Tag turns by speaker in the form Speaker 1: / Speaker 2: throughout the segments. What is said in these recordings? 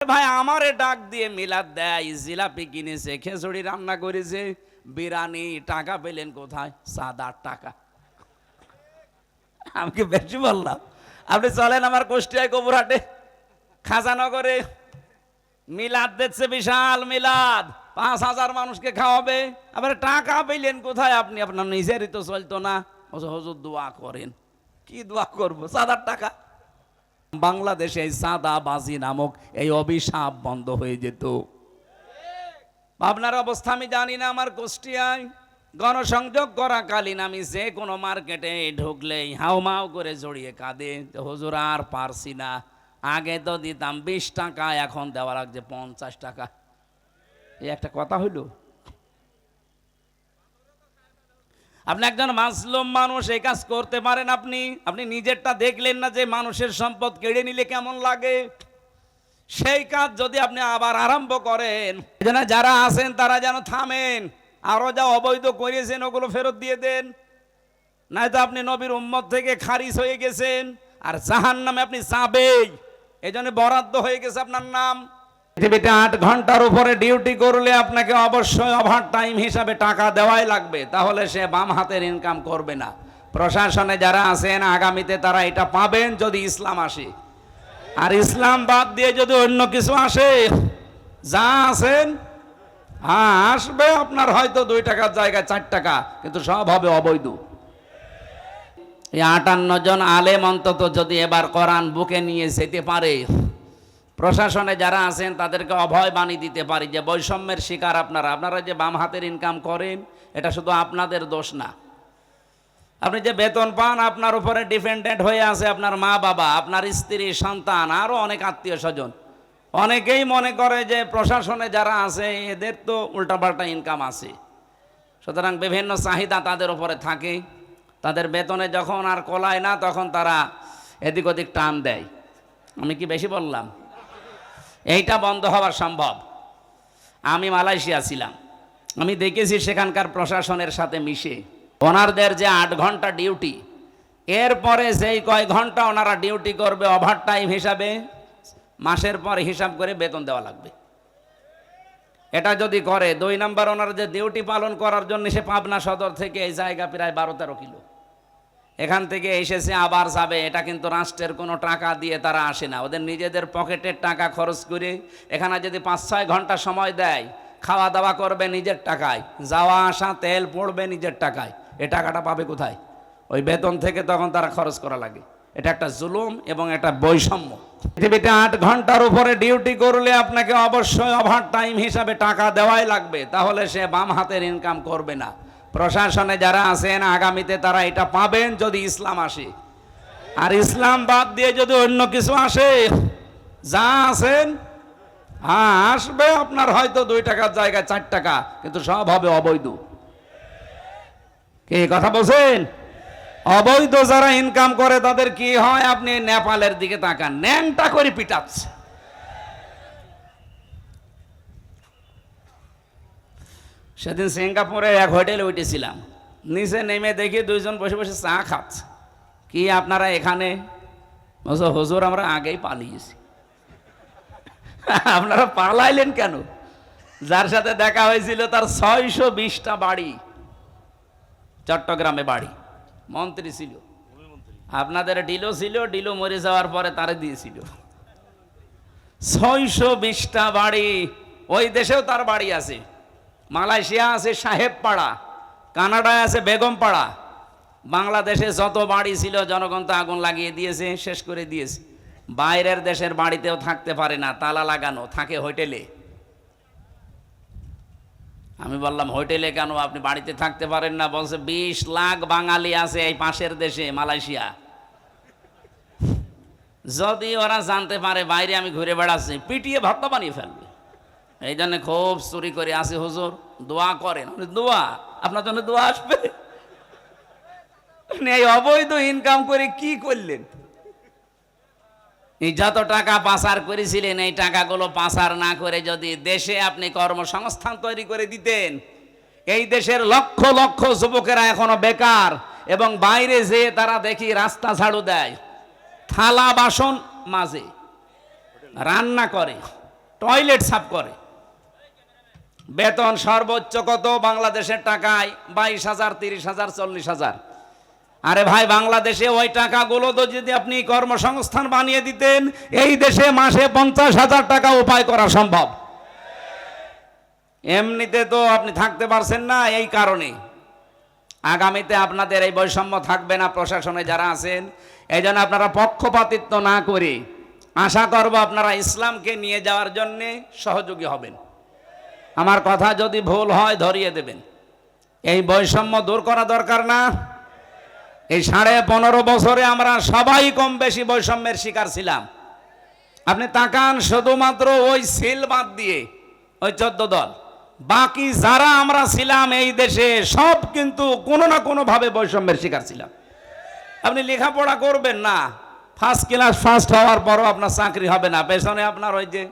Speaker 1: ভাই আমারে ডাক দিয়ে মিলাদ দেয়, জিলাপি কিনেছে, খিচুড়ি রান্না করেছে, বিরিয়ানি, টাকা পেলেন কোথায়? 7-8 টাকা। আমি কি বেশি বললাম? আপনি চলেন আমার কুষ্টিয়ায় কবুরহাটে খাজানগরে মিলাদ দিচ্ছে, বিশাল মিলাদ, 5,000 মানুষকে খাওয়াবে। আবার টাকা পেলেন কোথায় আপনি? আপনার নিজেরই তো চলতো না। হুজুর দোয়া করেন। কি দোয়া করবো? 7-8 টাকা। বাংলাদেশে এই চাঁদাবাজি নামক এই অভিশাপ বন্ধ হয়ে যেত। আপনার অবস্থা আমি জানি না। আমার কুষ্টিয়ায় গণসংযোগ করাকালীন আমি যে কোনো মার্কেটে ঢুকলেই হাউমাউ করে জড়িয়ে কাঁদে, হুজুর আর পারছি না। আগে তো দিতাম 20 টাকা, এখন দেওয়া লাগছে 50 টাকা। এই একটা কথা হইল? আপনি একজন মাসলুম মানুষ, এই কাজ করতে পারেন? আপনি নিজেরটা দেখলেন না যে মানুষের সম্পদ কেড়ে নিলে কেমন লাগে? সেই কাজ যদি আপনি আবার আরম্ভ করেন, যারা আছেন তারা যেন থামেন, আরো যা অবৈধ করিয়েছেন ওগুলো ফেরত দিয়ে দেন, নয়তো আপনি নবীর উম্মত থেকে খারিজ হয়ে গেছেন, আর জাহান্নামে আপনি যাবেই। এই জন্য বরাদ্দ হয়ে গেছে আপনার নাম। পৃথিবীতে 8 ঘন্টার উপরে ডিউটি করলে আপনাকে অবশ্যই ওভার টাইম হিসাবে টাকা দেওয়াই লাগবে, তাহলে সে বাম হাতের ইনকাম করবে না। প্রশাসনে যারা আছেন আগামীতে তারা এটা পাবেন যদি ইসলাম আসে। আর ইসলাম বাদ দিয়ে যদি অন্য কিছু আসে, যা আছেন হ্যাঁ আসবে, আপনার হয়তো 2 টাকার জায়গায় 4 টাকা, কিন্তু সব হবে অবৈধ। এই 58 জন আলেম অন্তত যদি এবার কোরআন বুকে নিয়ে যেতে পারে, প্রশাসনে যারা আছেন তাদেরকে অভয় বাণী দিতে পারি যে বৈষম্যের শিকার আপনারা যে বাম হাতের ইনকাম করেন, এটা শুধু আপনাদের দোষ না। আপনি যে বেতন পান, আপনার উপরে ডিপেন্ডেন্ট হয়ে আছে আপনার মা বাবা, আপনার স্ত্রী, সন্তান, আরও অনেক আত্মীয় স্বজন। অনেকেই মনে করে যে প্রশাসনে যারা আছে এদের তো উল্টাপাল্টা ইনকাম আছে, সুতরাং বিভিন্ন চাহিদা তাদের উপরে থাকে। তাদের বেতনে যখন আর কোলায় না, তখন তারা এদিক ওদিক টান দেয়। আমি কি বেশি বললাম? এইটা বন্ধ হওয়া সম্ভব। আমি মালয়েশিয়া ছিলাম, আমি দেখেছি সেখানকার প্রশাসনের সাথে মিশে ওনারদের যে 8 ঘন্টা ডিউটি, এরপরে যেই কয় ঘন্টা ওনারা ডিউটি করবে ওভার টাইম হিসাবে মাসের পর হিসাব করে বেতন দেওয়া লাগবে। এটা যদি করে, 2 নাম্বার ওনারা যে ডিউটি পালন করার জন্য সে পাবনা সদর থেকে এই জায়গা প্রায় 12-13 কিলো, এখান থেকে এসেছে আবার যাবে, এটা কিন্তু রাষ্ট্রের কোনো টাকা দিয়ে তারা আসে না, ওদের নিজেদের পকেটের টাকা খরচ করে। এখানে যদি 5-6 ঘন্টা সময় দেয়, খাওয়া দাওয়া করবে নিজের টাকায়, যাওয়া আসা তেল পড়বে নিজের টাকায়, এ টাকাটা পাবে কোথায়? ওই বেতন থেকে তখন তারা খরচ করা লাগে। এটা একটা জুলুম এবং এটা বৈষম্য। পৃথিবীতে 8 ঘন্টার উপরে ডিউটি করলে আপনাকে অবশ্যই ওভার টাইম হিসাবে টাকা দেওয়াই লাগবে, তাহলে সে বাম হাতের ইনকাম করবে না। প্রশাসনে যারা আছেন আগামীতে তারা এটা পাবেন যদি ইসলাম আসে। আর ইসলাম বাদ দিয়ে যদি অন্য কিছু আসে, যা আছেন হ্যাঁ আসবে, আপনার হয়তো 2 টাকার জায়গায় 4 টাকা, কিন্তু সব হবে অবৈধ। কে কথা বলছেন? অবৈধ যারা ইনকাম করে তাদের কি হয়? আপনি নেপালের দিকে তাকান, ন্যাংটা করে পিটাচ্ছে। সেদিন সিঙ্গাপুরে এক হোটেলে উঠেছিলাম, নিচে নেমে দেখি 2 জন বসে বসে চা খাচ্ছে। কি আপনারা এখানে? হুজুর আমরা আগেই পালিয়েছি। আপনারা পালাইলেন কেন? যার সাথে দেখা হয়েছিল তার 620টা বাড়ি, চট্টগ্রামে বাড়ি, মন্ত্রী ছিল। আপনাদের ডিলো ছিল, ডিলো মরে যাওয়ার পরে তারে দিয়েছিল। 620টা বাড়ি। ওই দেশেও তার বাড়ি আছে। মালয়েশিয়া আছে সাহেব পাড়া, কানাডায় আছে বেগম পাড়া। বাংলাদেশে যত বাড়ি ছিল জনগণ তো আগুন লাগিয়ে দিয়েছে, শেষ করে দিয়েছে। বাইরের দেশের বাড়িতেও থাকতে পারে না, তালা লাগানো, থাকে হোটেলে। আমি বললাম হোটেলে কেন, আপনি বাড়িতে থাকতে পারেন না? বলছে 20 লাখ বাঙালি আছে এই পাশের দেশে মালয়েশিয়া। যদি ওরা জানতে পারে বাইরে আমি ঘুরে বেড়াচ্ছি, পিটিয়ে ভর্তা বানিয়ে ফেলবে। এই জন্য খুব চুরি করে আসে। হুজুর দোয়া করেন। দোয়া? আপনার জন্য দোয়া আসবে? এই অবৈধ ইনকাম করে কি করলেন? এই যত টাকা পাচার করেছিলেন, এই টাকাগুলো পাচার না করে যদি দেশে আপনি কর্মসংস্থান তৈরি করে দিতেন। এই দেশের লক্ষ লক্ষ যুবকেরা এখনো বেকার, এবং বাইরে যেয়ে তারা দেখি রাস্তা ঝাড়ু দেয়, থালা বাসন মাজে, রান্না করে, টয়লেট সাফ করে। বেতন সর্বোচ্চ কত বাংলাদেশের টাকায়? 22,000, 30,000, 40,000। আরে ভাই, বাংলাদেশে ওই টাকাগুলো তো যদি আপনি কর্মসংস্থান বানিয়ে দিতেন, এই দেশে মাসে 50,000 টাকা উপায় করা সম্ভব। এমনিতে তো আপনি থাকতে পারছেন না, এই কারণে আগামীতে আপনাদের এই বৈষম্য থাকবে না। প্রশাসনে যারা আছেন, এই জন্য আপনারা পক্ষপাতিত্ব না করে আশা করব আপনারা ইসলামকে নিয়ে যাওয়ার জন্য সহযোগী হবেন। আমার কথা যদি ভুল হয় ধরিয়ে দেবেন। এই বৈষম্য দূর করা দরকার না? এই 15.5 বছরে আমরা সবাই কম বেশি বৈষম্যের শিকার ছিলাম। আপনি তাকান, শুধুমাত্র ওই সিল বাদ দিয়ে ওই 14 দল, বাকি যারা আমরা ছিলাম এই দেশে সব কিন্তু কোনো না কোনো ভাবে বৈষম্যের শিকার ছিলাম। আপনি লেখাপড়া করবেন না, ফার্স্ট ক্লাস ফার্স্ট হওয়ার পরও আপনার চাকরি হবে না, পেছনে আপনার ওই যে,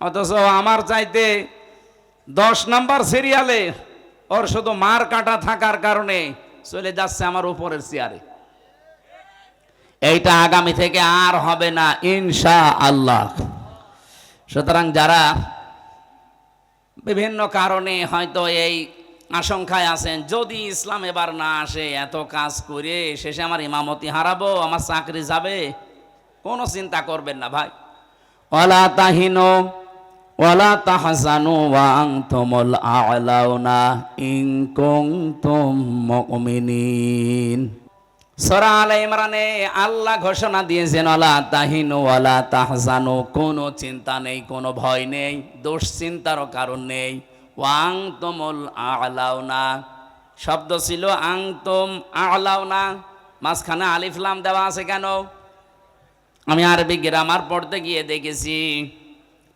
Speaker 1: অথচ আমার চাইতে 10 নম্বর সিরিয়ালে ওর শুধু মার কাটা থাকার কারণে চলে যাচ্ছে আমার উপরের চেয়ারে। এইটা আগামী থেকে আর হবে না ইনশাআল্লাহ। সুতরাং যারা বিভিন্ন কারণে হয়তো এই আশঙ্কায় আছেন, যদি ইসলাম এবার না আসে, এত কাজ করে শেষে আমার ইমামতি হারাবো, আমার চাকরি যাবে, কোনো চিন্তা করবেন না ভাই। ওয়ালা তাহিনু ওয়ালা তাহজানু ওয়া আনতুমুল আ'লাউনা ইন কুনতুম মুমিনিন। সূরা আলে ইমরানে আল্লাহ ঘোষণা দিয়েছেন, ওয়ালা তাহিনু ওয়ালা তাহজানু, কোনো চিন্তা নেই, কোনো ভয় নেই, দুশ্চিন্তারও কারণ নেই। ওয়া আনতুমুল আ'লাউনা শব্দ ছিল আনতুম আ'লাউনা, মাঝখানে আলিফ লাম দেওয়া আছে কেন? আমি আরবি গ্রামার পড়তে গিয়ে দেখেছি,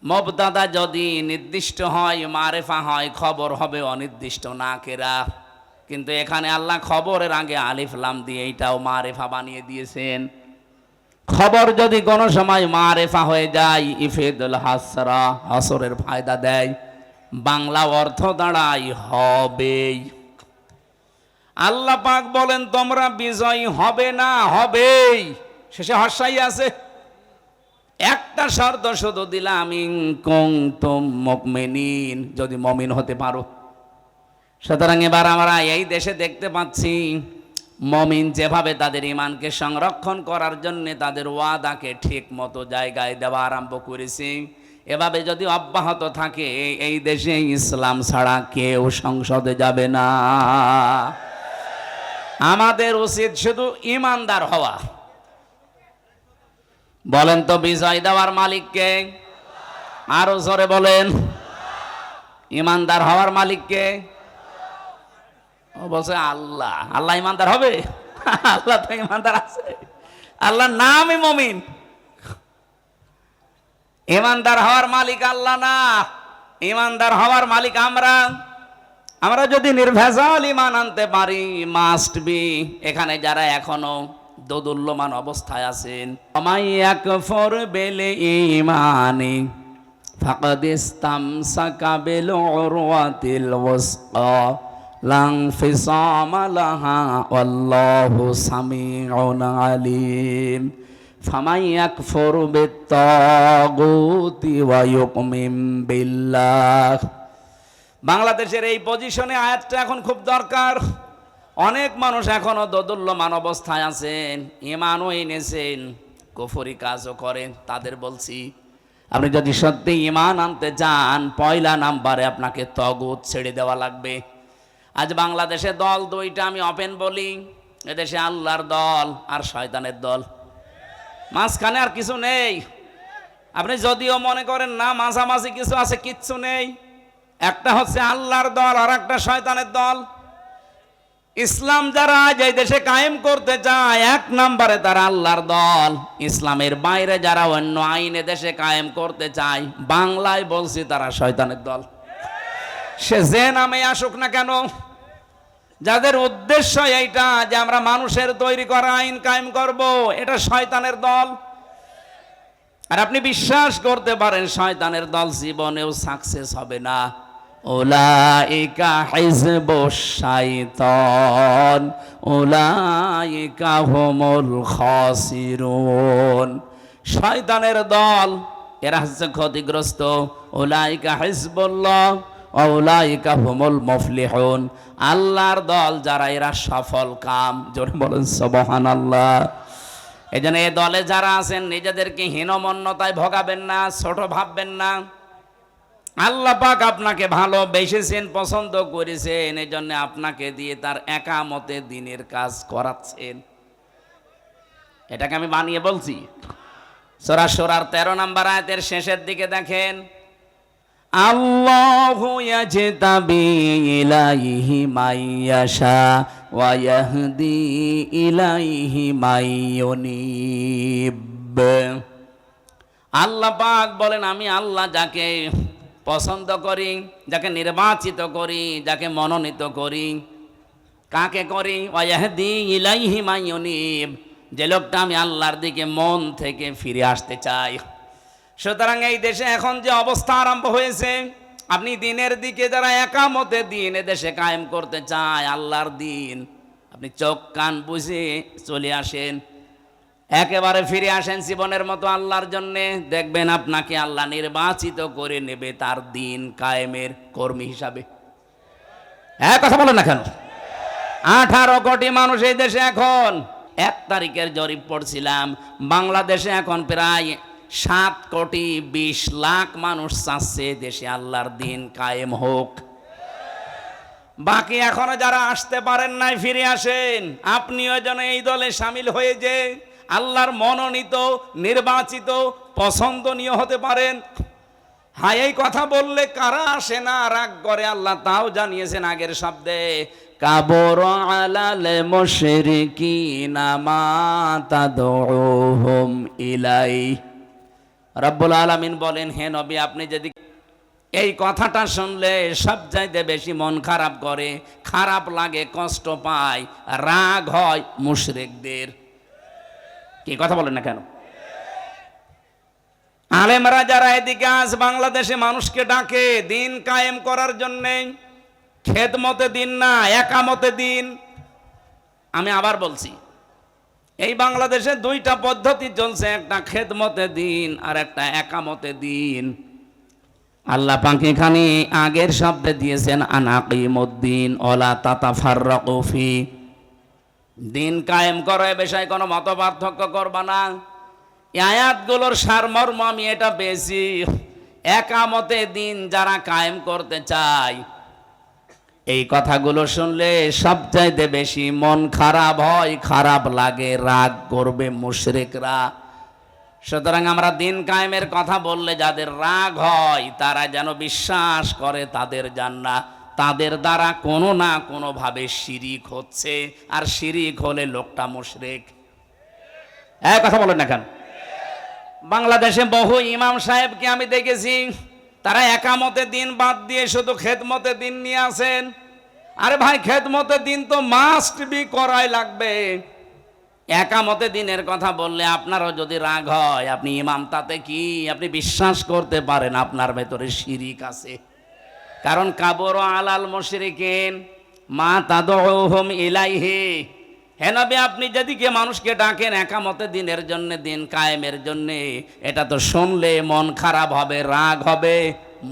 Speaker 1: মুবতাদা যদি নির্দিষ্ট হয় মারেফা হয়, খবর হবে অনির্দিষ্ট নাকেরা। কিন্তু এখানে আল্লাহ খবরের আগে আলিফ লাম দিয়ে এইটাও মারেফা বানিয়ে দিয়েছেন। খবর যদি কোনো সময় মারেফা হয়ে যায়, ইফেদুল হাসরা, হাসরের ফায়দা দেয়, বাংলা অর্থ দাঁড়ায় হবেই। আল্লাহ পাক বলেন তোমরা বিজয়ী হবে না, হবেই। শেষে হর্ষাই আছে। একটা শর্ত শুধু দিলাম, ইন কুনতুম মুমিনিন, যদি মুমিন হতে পারো। সুতরাং এবার আমরা এই দেশে দেখতে পাচ্ছি, মুমিন যেভাবে তাদের ঈমানকে সংরক্ষণ করার জন্য তাদের ওয়াদাকে ঠিক মতো জায়গায় দেওয়া আরম্ভ করেছে, এভাবে যদি অব্যাহত থাকে, এই দেশে ইসলাম ছাড়া কেউ সংসদে যাবে না। আমাদের উচিত শুধু ঈমানদার হওয়া। বলেন তো বিজয় দেওয়ার মালিককে? আরো জোরে বলেন। ঈমানদার হওয়ার মালিককে? ও বলছে আল্লাহ। আল্লাহ ঈমানদার হবে? আল্লাহ তো ঈমানদার আছে, আল্লাহর নামই মুমিন। ঈমানদার হওয়ার মালিক আল্লাহ না, ঈমানদার হওয়ার মালিক আমরা। আমরা যদি নির্ভেজাল ঈমান আনতে পারি, মাস্ট বি, এখানে যারা এখনো দোদুল্যমান অবস্থায় আছেন, আমাইয়াকফর বিল ঈমানি ফাকাদ ইসতামসাকা বিল উরওয়াতিল ওয়াসকা লা ইনফিসামা লাহা ওয়াল্লাহু সামিউন আলিম। ফামাইয়াকফর বিত্তাগুতি ওয়া ইউমিন বিল্লাহ। বাংলাদেশের এই পজিশনে আয়াতটা এখন খুব দরকার। অনেক মানুষ এখনো দোদুল্যমান অবস্থায় আছেন, ঈমানও এনেছেন, কুফরি কাজও করেন। তাদের বলছি, আপনি যদি সত্যি ঈমান আনতে চান, পয়লা নাম্বারে আপনাকে তাগুত ছেড়ে দেওয়া লাগবে। আজ বাংলাদেশে দল দুইটা, আমি ওপেন বলি, এদেশে আল্লাহর দল আর শয়তানের দল, মাঝখানে আর কিছু নেই। আপনি যদিও মনে করেন না মাঝামাঝি কিছু আছে, কিচ্ছু নেই। একটা হচ্ছে আল্লাহর দল আর একটা শয়তানের দল। ইসলাম যারা যে দেশে কায়েম করতে চায়, 1 নম্বরে তারা আল্লাহর দল। ইসলামের বাইরে যারা অন্য আইনে দেশে কায়েম করতে চায়, বাংলায় বলছি, তারা শয়তানের দল। সে যে নামে আসুক না কেন, যাদের উদ্দেশ্য এইটা যে আমরা মানুষের তৈরি করা আইন কায়েম করব, এটা শয়তানের দল। আর আপনি বিশ্বাস করতে পারেন শয়তানের দল জীবনেও সাকসেস হবে না। উলাইকা হিজবুশ শাইতান উলাইকা হুমুল খাসিরুন। শয়তানের দল এরা হচ্ছে ক্ষতিগ্রস্ত। উলাইকা হিজবুল্লাহ ওয়া উলাইকা হুমুল মুফলিহুন। আল্লাহর দল যারা, এরা সফল কাম। জোরে বলেন সুবহানাল্লাহ। এই জন্য এই দলে যারা আছেন নিজেদেরকে হীনমন্যতায় ভোগাবেন না, ছোট ভাববেন না। আল্লাহ পাক আপনাকে ভালোবেসেছেন, পছন্দ করেছেন, এই জন্য আপনাকে দিয়ে তার একামতে দিনের কাজ করাচ্ছেন। এটাকে আমি বানিয়ে বলছি। সূরা সূরার 13 নম্বর আয়াতের শেষের দিকে দেখেন, আল্লাহু ইয়াজতাবি ইলাইহি মাইয়াশা ওয়া ইয়াহদি ইলাইহি মাইয়ুনিব। আল্লাহ পাক বলেন, আমি আল্লাহ যাকে পছন্দ করি, যাকে নির্বাচিত করি, যাকে মনোনীত করি। কাকে করি? ওয়া ইয়াহদি ইলাইহি মাইয়ুনিব, যে লোকটা আমি আল্লাহর দিকে মন থেকে ফিরে আসতে চাই। সুতরাং এই দেশে এখন যে অবস্থা আরম্ভ হয়েছে, আপনি দিনের দিকে যারা একামতে দিন দেশে কায়েম করতে চায়, আল্লাহর দিন, আপনি চোখ কান বুঝে চলে আসেন, একেবারে ফিরে আসেন জীবনের মতো আল্লাহর জন্যে। দেখবেন আপনাকে আল্লাহ নির্বাচিত করে নেবে তার দিন কায়েমের কর্মী হিসাবে। হ্যাঁ, কথা বলেন না কেন? 18 কোটি মানুষ এই দেশে এখন। 1 তারিখের জরিপ পড়ছিলাম, বাংলাদেশে এখন প্রায় 7 কোটি 20 লাখ মানুষ চাচ্ছে দেশে আল্লাহর দিন কায়েম হোক। বাকি এখনো যারা আসতে পারেন নাই, ফিরে আসেন। আপনিও যেন এই দলে সামিল হয়ে যে আল্লাহর মনোনীত, নির্বাচিত, পছন্দনীয় হতে পারেন। হ্যাঁ, এই কথা বললে কারা আসে না, রাগ করে আল্লাহ তাও জানিয়েছেন আগের শব্দে, কাবর আলাল মুশরিকিনা মা তাদউহুম ইলাই। রব্বুল আলামিন বলেন, হে নবী, আপনি যদি এই কথাটা শুনলে সবচাইতে বেশি মন খারাপ করে, খারাপ লাগে, কষ্ট পায়, রাগ হয় মুশরিকদের। কি কথা বলেন না কেন? আলেমরা যারা এদিকে আজ বাংলাদেশে মানুষকে ডাকে দিন কায়েম করার জন্যে, খেদমতে দিন না, একামতে দিন। আমি আবার বলছি, এই বাংলাদেশে 2টা পদ্ধতি চলছে, একটা খেদমতে দিন আর একটা একামতে দিন। আল্লাহ পাক এখানে আগের শব্দে দিয়েছেন আনাকিমুদ্দিন ওয়ালা তাতাফাররাকু ফি। দিন কায়েম করো, এ বিষয়ে কোনো মত পার্থক্য করবা না। এই আয়াতগুলোর সারমর্ম আমি এটা পেয়েছি, একামতে দিন যারা কায়েম করতে চায়, এই কথাগুলো শুনলে সবচাইতে বেশি মন খারাপ হয়, খারাপ লাগে, রাগ করবে মুশরিকরা। সুতরাং আমরা দিন কায়েমের কথা বললে যাদের রাগ হয়, তারা যেন বিশ্বাস করে তাদের জান্নাত, তাদের দ্বারা কোনো না কোনো ভাবে শিরিক হচ্ছে, আর শিরিক হলে লোকটা মুশরিক। এই কথা বলেন না কেন? বাংলাদেশে বহু ইমাম সাহেবকে আমি দেখেছি, তারা একামতে দিন বাদ দিয়ে শুধু খেদমতে দিন নিয়ে আসেন। আরে ভাই, খেদমতে দিন তো মাস্ট বি করাই লাগবে। একামতে দিনের কথা বললে আপনারও যদি রাগ হয়, আপনি ইমাম, তাতে কি? আপনি বিশ্বাস করতে পারেন আপনার ভেতরে শিরিক আছে। কারণ কাবর আলাল মুশরিকিন মা তাদউহুম ইলাইহি। হে নবী, আপনি যেদিকে মানুষকে ডাকেন একামতে দিনের জন্য, দিন কায়েমের জন্য, এটা তো শুনলে মন খারাপ হবে, রাগ হবে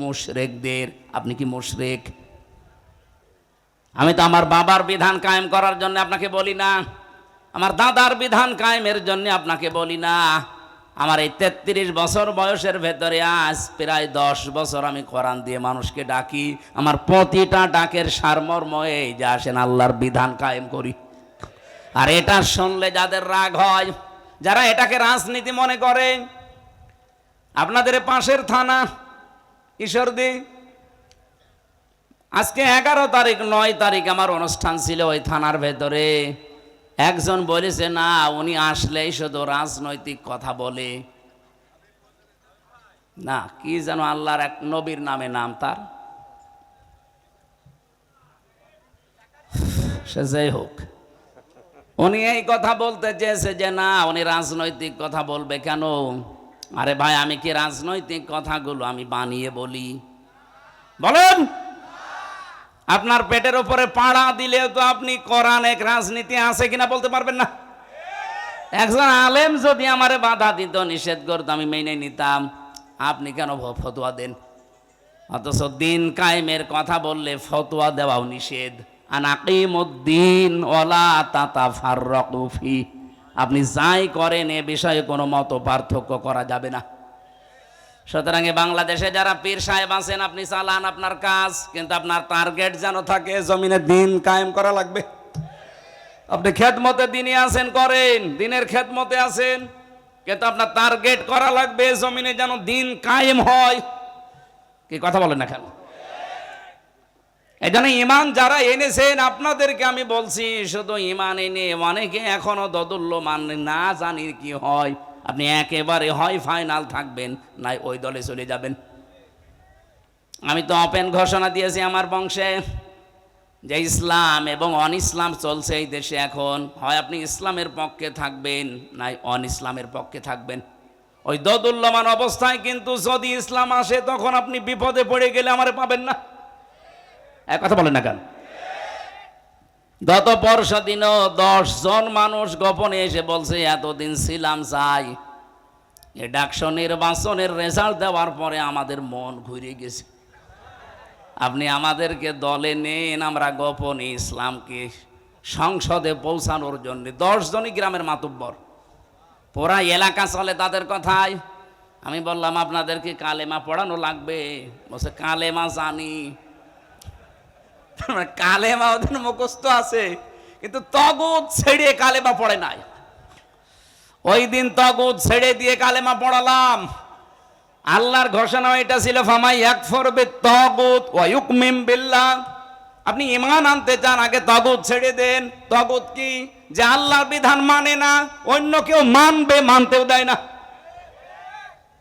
Speaker 1: মুশরিকদের। আপনি কি মুশরিক? আমি তো আমার বাবার বিধান কায়েম করার জন্য আপনাকে বলি না, আমার দাদার বিধান কায়েমের জন্য আপনাকে বলি না। আমার এই 33 বছর বয়সের ভেতরে আজ প্রায় 10 বছর আমি কোরআন দিয়ে মানুষকে ডাকি। আমার প্রতিটা ডাকের সারমর্ম এই যে আসেন আল্লাহর বিধান কায়েম করি। আর এটা শুনলে যাদের রাগ হয়, যারা এটাকে রাজনীতি মনে করে, আপনাদের পাশের থানা ঈশ্বরদী, আজকে 11 তারিখ 9 তারিখ আমার অনুষ্ঠান ছিল ওই থানার ভেতরে। একজন বলেছে, না, উনি আসলেই শুধু রাজনৈতিক কথা বলে। না, কি যেন আল্লাহর এক নবীর নামে নাম তার, সে যাই হোক, উনি এই কথা বলতে চেয়েছে যে না, উনি রাজনৈতিক কথা বলবে কেন? আরে ভাই, আমি কি রাজনৈতিক কথাগুলো আমি বানিয়ে বলি? বলেন, আপনার পেটের উপরে পাড়া দিলেও তো আপনি কোরআন এক রাজনীতি আছে কিনা বলতে পারবেন না। একজন আলেম যদি আমারে বাধা দিত, নিষেধ করতো, আমি মেনে নিতাম। আপনি কেন ফতোয়া দেন? অথচ দিন কায়েমের কথা বললে ফতোয়া দেওয়াও নিষেধ। আনাকিমুদ্দিন ওয়ালা তাতাফাররাকু ফি, আপনি যাই করেন এ বিষয়ে কোনো মত পার্থক্য করা যাবে না। সুতরাং বাংলাদেশে যারা পীর সাহেব আছেন, আপনি চালান আপনার কাজ, কিন্তু আপনার টার্গেট যেন থাকে জমিনে দিন কায়েম করা লাগবে। আপনি খেদমতে দিনে আছেন, করেন, দিনের খেদমতে আছেন, কিন্তু আপনার টার্গেট করা লাগবে জমিনে যেন দিন কায়েম হয়। কি কথা বলেন না কেন? এই জন্য ইমান যারা এনেছেন, আপনাদেরকে আমি বলছি, শুধু ইমান এনে অনেকে এখনো দোদুল্যমান, না জানি কি হয়। আপনি একেবারে হয় ফাইনাল থাকবেন, নাই ওই দলে চলে যাবেন। আমি তো ওপেন ঘোষণা দিয়েছি আমার বংশে যে ইসলাম এবং অন ইসলাম চলছে এই দেশে এখন, হয় আপনি ইসলামের পক্ষে থাকবেন, নাই অন ইসলামের পক্ষে থাকবেন। ওই দোদুল্যমান অবস্থায় কিন্তু যদি ইসলাম আসে, তখন আপনি বিপদে পড়ে গেলে আমারে পাবেন না। এক কথা বলেন না কেন? গত পরশু দিনও 10 জন মানুষ গোপনে এসে বলছে এতদিন ছিলাম চাই। এ ডাকসু নির্বাচনের রেজাল্ট দেওয়ার পরে আমাদের মন ঘুরে গেছে। আপনি আমাদেরকে দলে নেন, আমরা গোপনে ইসলামকে সংসদে পৌঁছানোর জন্য। 10 জনই গ্রামের মাতুব্বর, পুরা এলাকা চলে তাদের কথায়। আমি বললাম আপনাদেরকে কালেমা পড়ানো লাগবে। বলছে কালেমা জানি। কালেমা ওদের মুখস্থ আছে, কিন্তু তগুত ছেড়ে কালেমা পড়ে নাই। ওই দিন তগুত ছেড়ে দিয়ে কালেমা পড়ালাম। আল্লাহর ঘোষণা এটা ছিল, ফামাই ইয়াকফুর বিত-তাগুত ওয়া ইউমিন বিল্লাহ। আপনি ঈমান আনতে চান, আগে তাগুত ছেড়ে দেন। তাগুত কি? যে আল্লাহর বিধান মানে না, অন্য কেউ মানবে, মানতেও দেয় না।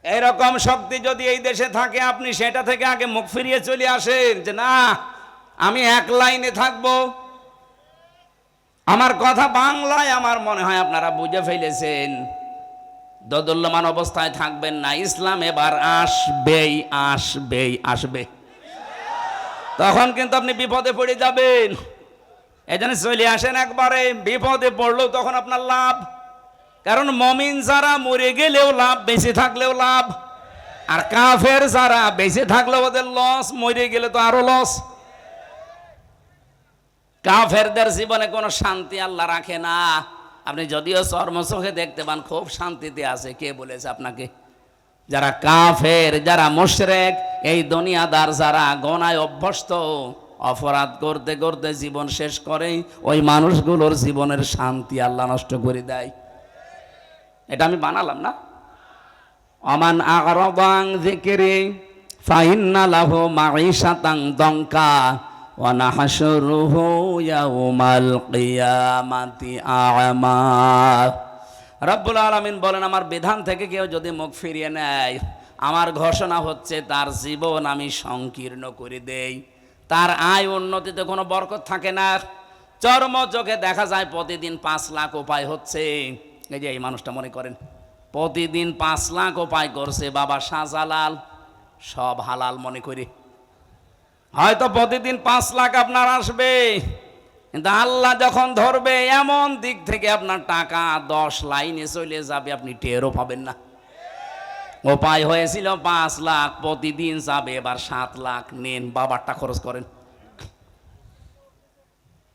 Speaker 1: এরকম শক্তি যদি এই দেশে থাকে, আপনি সেটা থেকে আগে মুখ ফিরিয়ে চলে আসেন, যে না আমি এক লাইনে থাকবো। আমার কথা বাংলায় আমার মনে হয় আপনারা বুঝে ফেলেছেন। দোদুল্যমান অবস্থায় থাকবেন না। ইসলাম এবার আসবেই, আসবেই, আসবে। তখন কিন্তু আপনি বিপদে পড়ে যাবেন। এই জন্য চলে আসেন একবারে। বিপদে পড়লেও তখন আপনার লাভ, কারণ মমিন যারা মরে গেলেও লাভ, বেঁচে থাকলেও লাভ। আর কাফের যারা বেঁচে থাকলেও ওদের লস, মরে গেলে তো আরো লস। কাফেরদের জীবনে কোনো শান্তি আল্লাহ রাখে না। আপনি যদিও চর্মচোখে দেখতে পান খুব শান্তিতে আছে, কে বলেছে আপনাকে? যারা কাফের, যারা মুশরিক, এই দুনিয়াদার যারা গোনায় অভ্যস্ত, অপরাধ করতে করতে জীবন শেষ করে, ওই মানুষগুলোর জীবনের শান্তি আল্লাহ নষ্ট করে দেয়। এটা আমি বানালাম না। আমান আ'রাদা আন যিকরি ফাইন্না লাহু মাঈশাতান দঙ্কা ওয়া নাহশুরুহু ইয়াউমাল কিয়ামাতি আ'মা। রব্বুল আলামিন বলেন, আমার বিধান থেকে কেউ যদি মুখ ফিরিয়ে নেয়, আমার ঘোষণা হচ্ছে তার জীবন আমি সংকীর্ণ করে দেই। তার আয় উন্নতিতে কোনো বরকত থাকে না। চর্ম চোখে দেখা যায় প্রতিদিন 5 লাখ উপায় হচ্ছে। এই যে এই মানুষটা মনে করেন প্রতিদিন 5 লাখ উপায় করছে, বাবা শাহজালাল, সব হালাল মনে করি। হয়তো প্রতিদিন 5 লাখ আপনার আসবে, কিন্তু আল্লাহ যখন ধরবে, এমন দিক থেকে আপনার টাকা 10 লাইনে চলে যাবে, আপনি টেরও পাবেন না। উপায় হয়েছিল 5 লাখ, প্রতিদিন যাবে এবার 7 লাখ। নেন, বাবারটা খরচ করেন।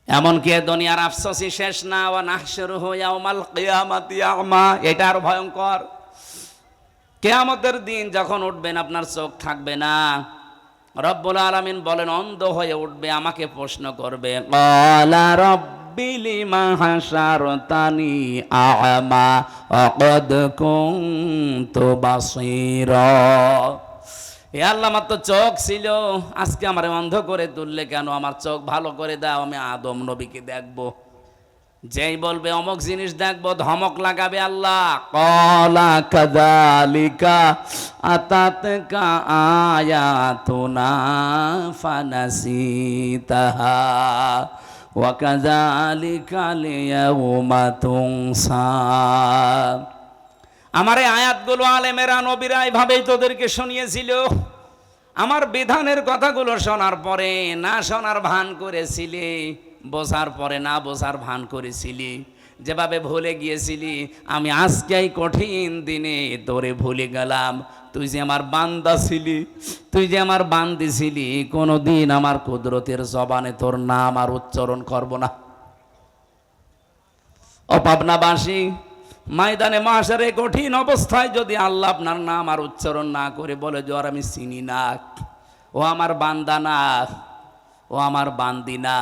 Speaker 1: এমনকি দুনিয়ার আফসোসই শেষ না। ওয়া নাহশুরুহু ইয়াউমাল কিয়ামাতি আ'মা। এটা আরো ভয়ঙ্কর। কিয়ামতের দিন যখন উঠবেন, আপনার চোখ থাকবে না। রব্বুল আলামিন বলেন, অন্ধ হয়ে উঠবে, আমাকে প্রশ্ন করবে, ক্বালা রাব্বি লিমা হাশারতানি আ'মা ওয়া ক্বাদ কুনতু বাসীরা। হে আল্লাহ, আমার তো চোখ ছিল, আজকে আমারে অন্ধ করে তুললে কেন? আমার চোখ ভালো করে দাও, আমি আদম নবীকে দেখবো। যেই বলবে অমুক জিনিস দেখবো, ধমক লাগাবে আল্লাহ। ক্বালা কাযালিকা আতাতকা আয়াতুনা ফানাসিতাহা ওয়া কাযালিকা লিয়াউমা তুনসা। আমার এই আয়াতগুলো আলেমেরা, নবীরা এভাবেই তোদেরকে শুনিয়েছিল। আমার বিধানের কথাগুলো শোনার পরে না শোনার ভান করেছিলি, বোঝার পরে না বোঝার ভান করেছিলি, যেভাবে ভুলে গিয়েছিলি, আমি আজকেই কঠিন দিনে তোরে ভুলে গেলাম। তুই যে আমার বান্দা ছিলি, তুই যে আমার বান্দি ছিলি, কোনোদিন আমার কুদরতের জবানে তোর নাম আর উচ্চারণ করব না। ও পাবনাবাসী, ময়দানে মাশারে কঠিন অবস্থায় যদি আল্লাহ আপনার নাম আর উচ্চারণ না করে বলে যে আর আমি চিনি না, ও আমার বান্দা না, ও আমার বান্দি না,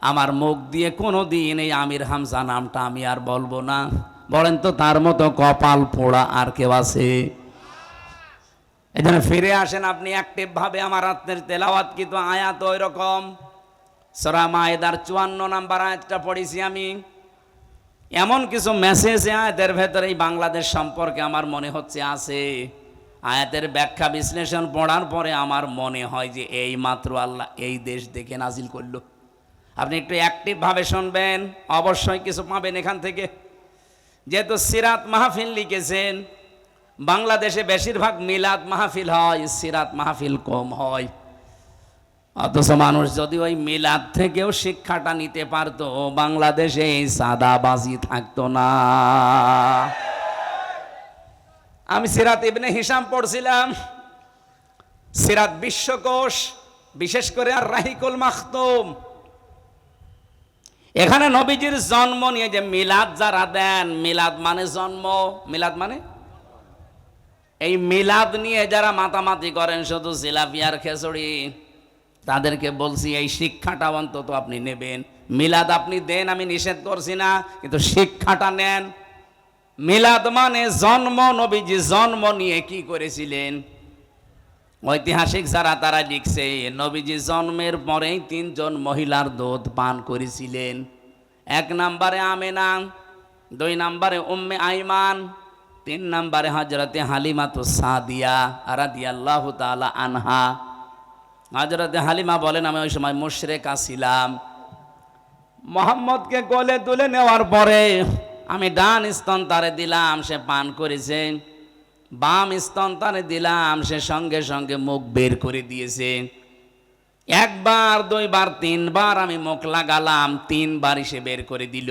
Speaker 1: আমার মুখ দিয়ে কোনোদিন এই আমির হামজা নামটা আমি আর বলবো না, বলেন তো তার মতো কপাল পোড়া আর কেউ আছে? এই জন্য ফিরে আসেন আপনি অ্যাক্টিভ ভাবে। আমার আত্মের তেলাওয়াত কিন্তু আয়াত ওই রকম। সূরা মায়েদার 54 নাম্বার আয়াতটা পড়েছি আমি। এমন কিছু মেসেজ আয়াতের ভেতরে এই বাংলাদেশ সম্পর্কে আমার মনে হচ্ছে আছে। আয়াতের ব্যাখ্যা বিশ্লেষণ পড়ার পরে আমার মনে হয় যে এই মাত্র আল্লাহ এই দেশ দেখে নাজিল করলো। আপনি একটু অ্যাক্টিভ ভাবে শুনবেন, অবশ্যই কিছু পাবেন এখান থেকে। যেহেতু সিরাত মাহফিল লিখেছেন, বাংলাদেশে বেশিরভাগ মিলাদ মাহফিল হয়, সিরাত মাহফিল কম হয়। অথচ মানুষ যদি ওই মিলাদ থেকেও শিক্ষাটা নিতে পারতো, বাংলাদেশে এই সাদাবাজি থাকতো না। আমি সিরাত ইবনে হিশাম পড়ছিলাম, সিরাত বিশ্বকোষ, বিশেষ করে আর রাহিকুল মাখতুম। এখানে নবীজির জন্ম নিয়ে যে মিলাদ যারা দেন, মিলাদ মানে জন্ম, মিলাদ মানে এই মিলাদ নিয়ে যারা মাতামাতি করেন শুধু জিলাপিয়ার খিচুড়ি, তাদেরকে বলছি এই শিক্ষাটা অন্তত আপনি নেবেন। মিলাদ আপনি দেন, আমি নিষেধ করছি না, কিন্তু শিক্ষাটা নেন। মিলাদ মানে জন্ম, নবীজি জন্ম নিয়ে কি করেছিলেন। ঐতিহাসিক যারা তারা লিখছে নবীজি জন্মের পরেই 3 জন মহিলার দুধ পান করেছিলেন। 1 নম্বরে আমেনা, 2 নম্বরে উম্মে আইমান, 3 নম্বরে হযরতে হালিমাতুস সাদিয়া রাদিয়াল্লাহু তাআলা আনহা। হযরতে হালিমা বলেন আমি ওই সময় মুশরিকা ছিলাম। মুহাম্মদকে কোলে তুলে নেওয়ার পরে আমি ডান স্তন তারে দিলাম, সে পান করেছে। বাম স্তন তারে দিলাম, সে সঙ্গে সঙ্গে মুখ বের করে দিয়েছে। 1 বার 2 বার 3 বার আমি মুখ লাগালাম, 3 বারই সে বের করে দিল।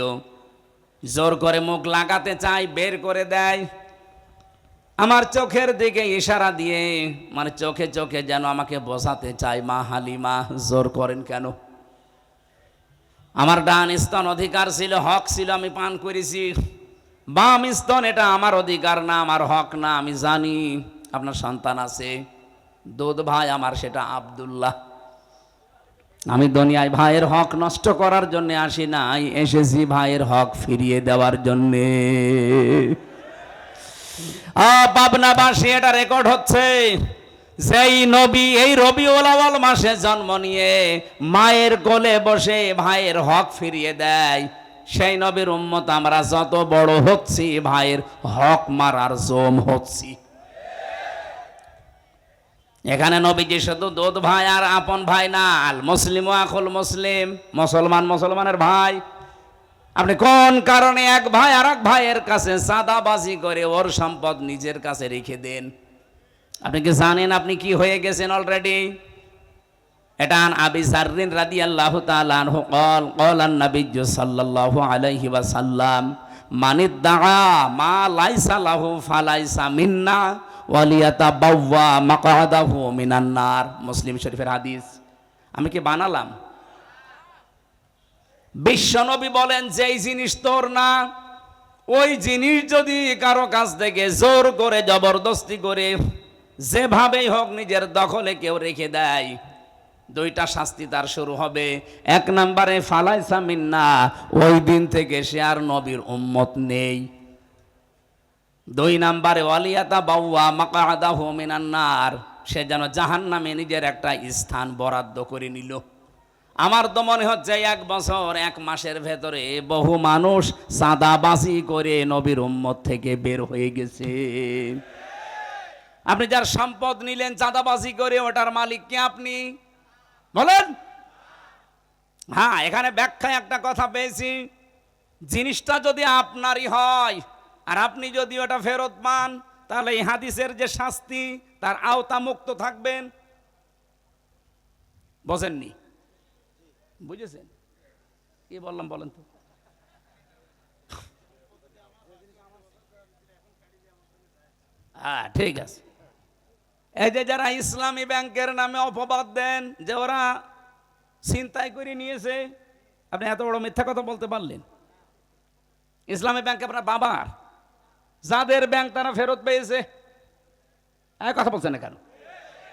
Speaker 1: জোর করে মুখ লাগাতে চাই, বের করে দেয়। আমার চোখের দিকে ইশারা দিয়ে, মানে চোখে চোখে যেন আমাকে বোঝাতে চায়, মা হালিমা জোর করেন কেন? আমার ডান স্তন অধিকার ছিল, হক ছিল, আমি পান করেছি। বাম স্তন এটা আমার অধিকার না, আমার হক না। আমি জানি আপনার সন্তান আছে, দুধ ভাই আমার, সেটা আব্দুল্লাহ। আমি দুনিয়ায় ভাইয়ের হক নষ্ট করার জন্য আসি নাই, এসেছি ভাইয়ের হক ফিরিয়ে দেওয়ার জন্যে। পাবনাবাসী, এটা রেকর্ড হচ্ছে। যেই নবী এই রবিউল আউয়াল মাসে জন্ম নিয়ে মায়ের কোলে বসে ভাইয়ের হক ফিরিয়ে দেয়, সেই নবীর উম্মত আমরা যত বড় হচ্ছি, ভাইয়ের হক মারার জম হচ্ছি। এখানে নবীজি শুধু দুধ ভাই আর আপন ভাই না, আল মুসলিম আখুল মুসলিম, মুসলমান মুসলমানের ভাই। আপনি কোন কারণে এক ভাই আর এক ভাইয়ের কাছে চাঁদাবাজি করে ওর সম্পদ নিজের কাছে রেখে দেন? আপনি কি জানেন আপনি কি হয়ে গেছেন অলরেডি? এটা আবি যাররিন রাদিয়াল্লাহু তাআলা আনহু قال قال النبي صلى الله عليه وسلم من ادعى ما ليس له فليس منا وليتبوأ مقعده من النار। মুসলিম শরীফের হাদিস। আমি কি বানালাম? বিশ্বনবী বলেন যেই জিনিস তোর না, ওই জিনিস যদি কারো কাছ থেকে জোর করে জবরদস্তি করে যেভাবেই হোক নিজের দখলে কেউ রেখে দেয়, 2টা শাস্তি তার শুরু হবে। 1 নম্বরে ফালাইসা মিন্না, ওই দিন থেকে সে আর নবীর উম্মত নেই। 2 নম্বরে ওয়ালিয়াতা বাওয়া মাকআদাহু মিনান নার, সে যেন জাহান্নামে নিজের একটা স্থান বরাদ্দ করে নিল। আমার তো মনে হচ্ছে 1 বছর 1 মাসের ভেতরে বহু মানুষ চাঁদাবাজি করে নবীর উম্মত থেকে বের হয়ে গেছে। আপনি যার সম্পদ নিলেন চাঁদাবাজি করে, ওটার মালিক কি আপনি? বলেন। হ্যাঁ, এখানে ব্যাখ্যায় একটা কথা পেয়েছি, জিনিসটা যদি আপনারই হয় আর আপনি যদি ওটা ফেরত পান, তাহলে এই হাদিসের যে শাস্তি তার আওতা মুক্ত থাকবেন। বোঝেননি? বুঝেছেন কি বললাম বলেন তো? হ্যাঁ ঠিক আছে, এই যে যারা ইসলামী ব্যাংকের নামে অপবাদ দেন যে ওরা ছিনতাই করে নিয়েছে, আপনি এত বড় মিথ্যা কথা বলতে পারলেন? ইসলামী ব্যাংক আপনার বাবার, যাদের ব্যাংক তারা ফেরত পেয়েছে। কথা বলছেন না কেন?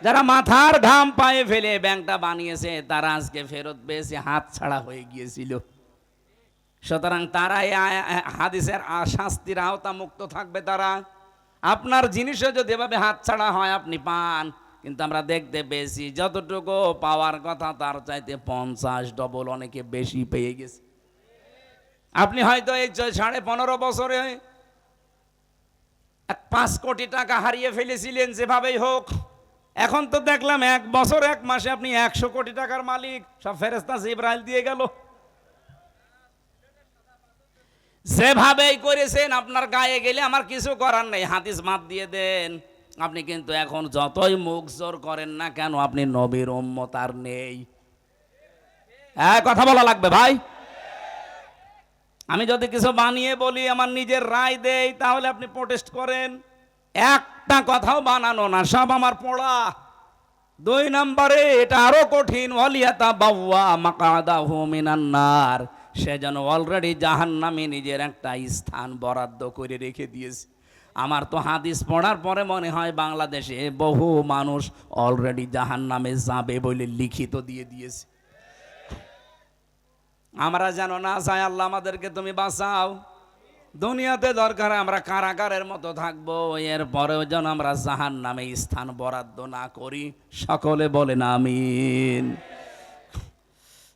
Speaker 1: যারা মাথার ঘাম পায়ে ফেলে ব্যাংকটা বানিয়েছে তারা আজকে ফেরত পেয়েছে, হাত ছাড়া হয়ে গিয়েছিল। সুতরাং তারা এই হাদিসের শাস্তির আওতা মুক্ত থাকবে। তারা আপনার জিনিসও যদি এভাবে হাত ছাড়া হয় আপনি পান, কিন্তু আমরা দেখতে পেয়েছি যতটুকু পাওয়ার কথা তার চাইতে 50 ডবল অনেকে বেশি পেয়ে গেছে। আপনি হয়তো এই 15.5 বছরে 5 কোটি টাকা হারিয়ে ফেলেছিলেন যেভাবেই হোক, এখন তো দেখলাম 1 বছর 1 মাসে আপনি 100 কোটি টাকার মালিক। সব ফেরেশতা জিবরাইল দিয়ে গেল। যেভাবেই করেছেন আপনার গায়ে গেলে আমার কিছু করার নেই, হাদিস মাপ দিয়ে দেন। আপনি কিন্তু এখন যতই মুখ জোর করেন না কেন আপনি নবীর উম্মত আর নেই। কথা বলা লাগবে ভাই। আমি যদি কিছু বানিয়ে বলি, আমার নিজের রায় দেই, তাহলে আপনি প্রোটেস্ট করেন। একটা কথাও বানানো না, সব আমার পড়া। 2 নম্বরে এটা আরো কঠিন, ওয়ালিয়াতা বাওয়া মাকাদাহু মিনান নার, সে যেন অলরেডি জাহান্নামে নিজের একটা স্থান বরাদ্দ করে রেখে দিয়েছে। আমার তো হাদিস পড়ার পরে মনে হয় বাংলাদেশে বহু মানুষ অলরেডি জাহান্নামে যাবে বলে লিখিত দিয়ে দিয়েছে। আমরা যেন না চাই, আল্লাহ আমাদেরকে তুমি বাঁচাও। দুনিয়াতে দরকার আমরা কারাগারের মতো থাকবো, এরপরেও যেন আমরা জাহান্নামে স্থান বরাদ্দ না করি। সকলে বলেন আমিন।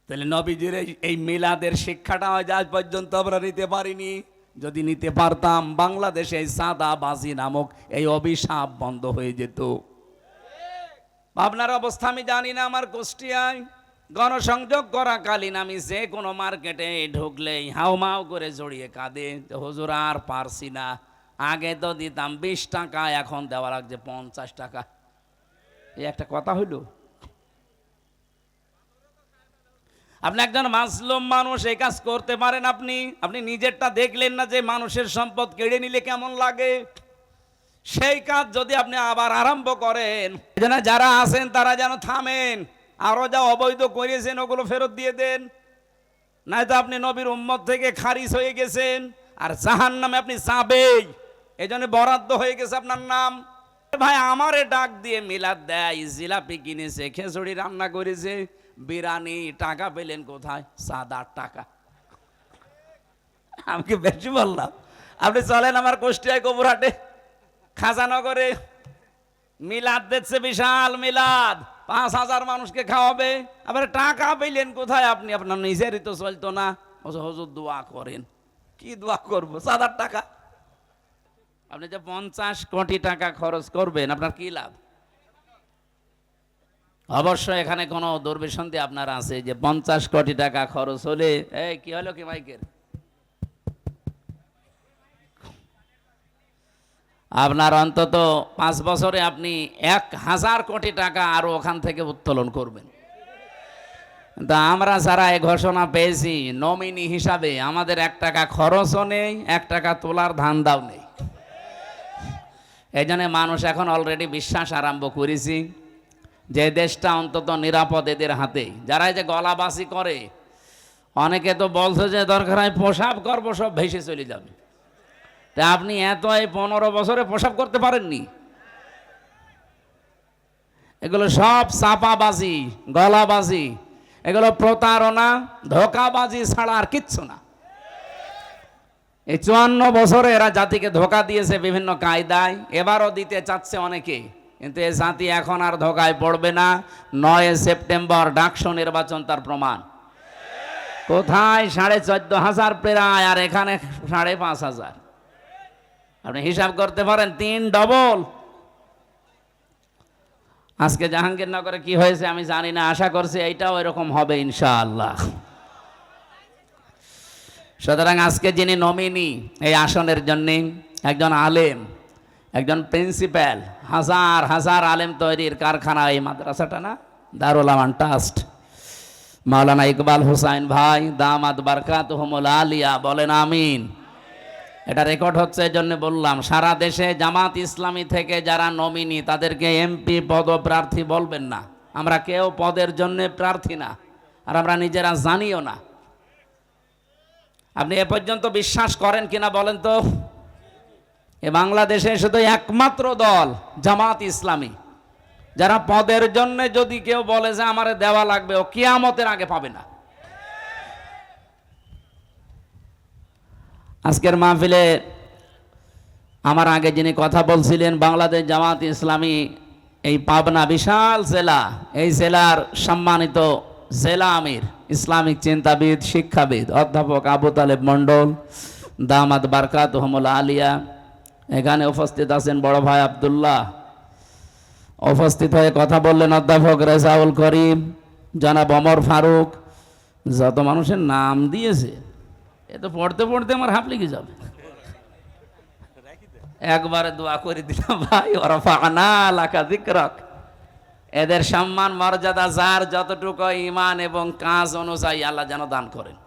Speaker 1: তাহলে নবীজির এই মিলাদের শিক্ষাটা আজ পর্যন্ত আমরা নিতে পারিনি। যদি নিতে পারতাম বাংলাদেশে এই সাদাবাজি নামক এই অভিশাপ বন্ধ হয়ে যেত। আপনার অবস্থা আমি জানি না। আমার কুষ্টিয়ায় গণসংযোগ করাকালীন আমি যে কোনো মার্কেটে ঢুকলেই হাউমাউ করে জড়িয়ে কাঁদে, হুজুর আর পারছি না। আগে তো দিতাম 20 টাকা, এখন দেওয়া লাগছে 50 টাকা। এই একটা কথা হইল? আপনি একজন মাসলুম মানুষ, এই কাজ করতে পারেন? আপনি নিজেরটা দেখলেন না যে মানুষের সম্পদ কেড়ে নিলে কেমন লাগে? সেই কাজ যদি আপনি আবার আরম্ভ করেন, যারা আছেন তারা যেন থামেন, আরো যা অবৈধ করেছেন ওগুলো ফেরত দিয়ে দেন। নয়তো আপনি নবীর উম্মত থেকে খারিজ হয়ে গেছেন, আর জাহান্নামে আপনি যাবেই। এই জন্য বরাদ্দ হয়ে গেছে আপনার নাম। ভাই আমারে ডাক দিয়ে মিলাদ দেয়, জিলাপি কিনেছে, খিচুড়ি রান্না করেছে, বিরিয়ানি, টাকা পেলেন কোথায়? 7-8 টাকা। আমি কি বেশি বললাম? আপনি চলেন আমার কুষ্টিয়ায় কবুরহাটে খাজানগরে মিলাদ দিচ্ছে, বিশাল মিলাদ, 5000 মানুষকে খাওয়াবে। আবার টাকা পেলেন কোথায় আপনি? আপনার নিজেরই তো চলতো না। হুজুর দোয়া করেন। কি দোয়া করবো? 7-8 টাকা। আপনি যে 50 কোটি টাকা খরচ করবেন, আপনার কি লাভ? অবশ্যই এখানে কোনো দুর্বিসন্ধি আপনার আছে যে 50 কোটি টাকা খরচ হলে কি হলো কি মাইকের? আপনার অন্তত 5 বছরে আপনি 1000 কোটি টাকা আরো ওখান থেকে উত্তোলন করবেন। তা আমরা যারা এই ঘোষণা পেয়েছি নমিনি হিসাবে, আমাদের 1 টাকা খরচও নেই, 1 টাকা তোলার ধান্দাও নেই। এই জন্য মানুষ এখন অলরেডি বিশ্বাস আরম্ভ করেছি যে দেশটা অন্তত নিরাপদ এদের হাতে। যারা এই যে গলাবাসি করে, অনেকে তো বলছে যে দরকার হয় প্রসাব করবো, সব ভেসে চলে যাবে। তা আপনি এই 15 বছরে প্রসাব করতে পারেননি? এগুলো সব চাপাবাজি, গলাবাজি, এগুলো প্রতারণা, ধোকাবাজি ছাড়া আর কিচ্ছু না। এই 54 বছরে এরা জাতিকে ধোকা দিয়েছে বিভিন্ন কায়দায়, এবারও দিতে চাচ্ছে অনেকে। কিন্তু এই জাতি এখন আর ধোকায় পড়বে না। 9 সেপ্টেম্বর ডাকসু নির্বাচন তার প্রমাণ। কোথায় 14,500 প্রায়, আর এখানে 5,500। আপনি হিসাব করতে পারেন, 3 ডবল। আজকে জাহাঙ্গীরনগরে কি হয়েছে আমি জানি না, আশা করছি এইটাও এরকম হবে ইনশাআল্লাহ। সুতরাং আজকে যিনি নমিনি এই আসনের জন্য, একজন আলেম, একজন প্রিন্সিপাল, হাজার হাজার আলেম তৈরির কারখানা এই মাদ্রাসাটা না, দারুল আমান ট্রাস্ট, মাওলানা ইকবাল হুসাইন ভাই দামাত বারকাতুহুমুল আলিয়া, বলেন আমিন। এটা রেকর্ড হচ্ছে, এই জন্য বললাম সারা দেশে জামাত ইসলামী থেকে যারা নমিনি তাদেরকে এমপি পদপ্রার্থী বলবেন না। আমরা কেউ পদের জন্য প্রার্থী না, আর আমরা নিজেরা জানিও না। আপনি এ পর্যন্ত বিশ্বাস করেন কিনা বলেন তো? এ বাংলাদেশে শুধু একমাত্র দল জামাত ইসলামী, যারা পদের জন্য যদি কেউ বলে যে আমারে দেওয়া লাগবে, ও কিয়ামতের আগে পাবে না। আজকের মাহফিলে আমার আগে যিনি কথা বলছিলেন, বাংলাদেশ জামাত ইসলামী এই পাবনা বিশাল জেলা, এই জেলার সম্মানিত জেলা আমির, ইসলামিক চিন্তাবিদ, শিক্ষাবিদ অধ্যাপক আবু তালেব মন্ডল দামাত বারকাতুহুমুল আলিয়া, এখানে উপস্থিত আছেন বড় ভাই আব্দুল্লাহ, উপস্থিত হয়ে কথা বললেন অধ্যাপক রেজাউল করিম, জনাব ওমর ফারুক। যত মানুষের নাম দিয়েছে, এ তো পড়তে পড়তে আমার হাঁপ লেগে যাবে। একবারে দোয়া করে দিলাম, ভাই ওরফানা লাকা যিকরাক, এদের সম্মান মর্যাদা যার যতটুকু ঈমান এবং কাজ অনুযায়ী আল্লাহ যেন দান করেন।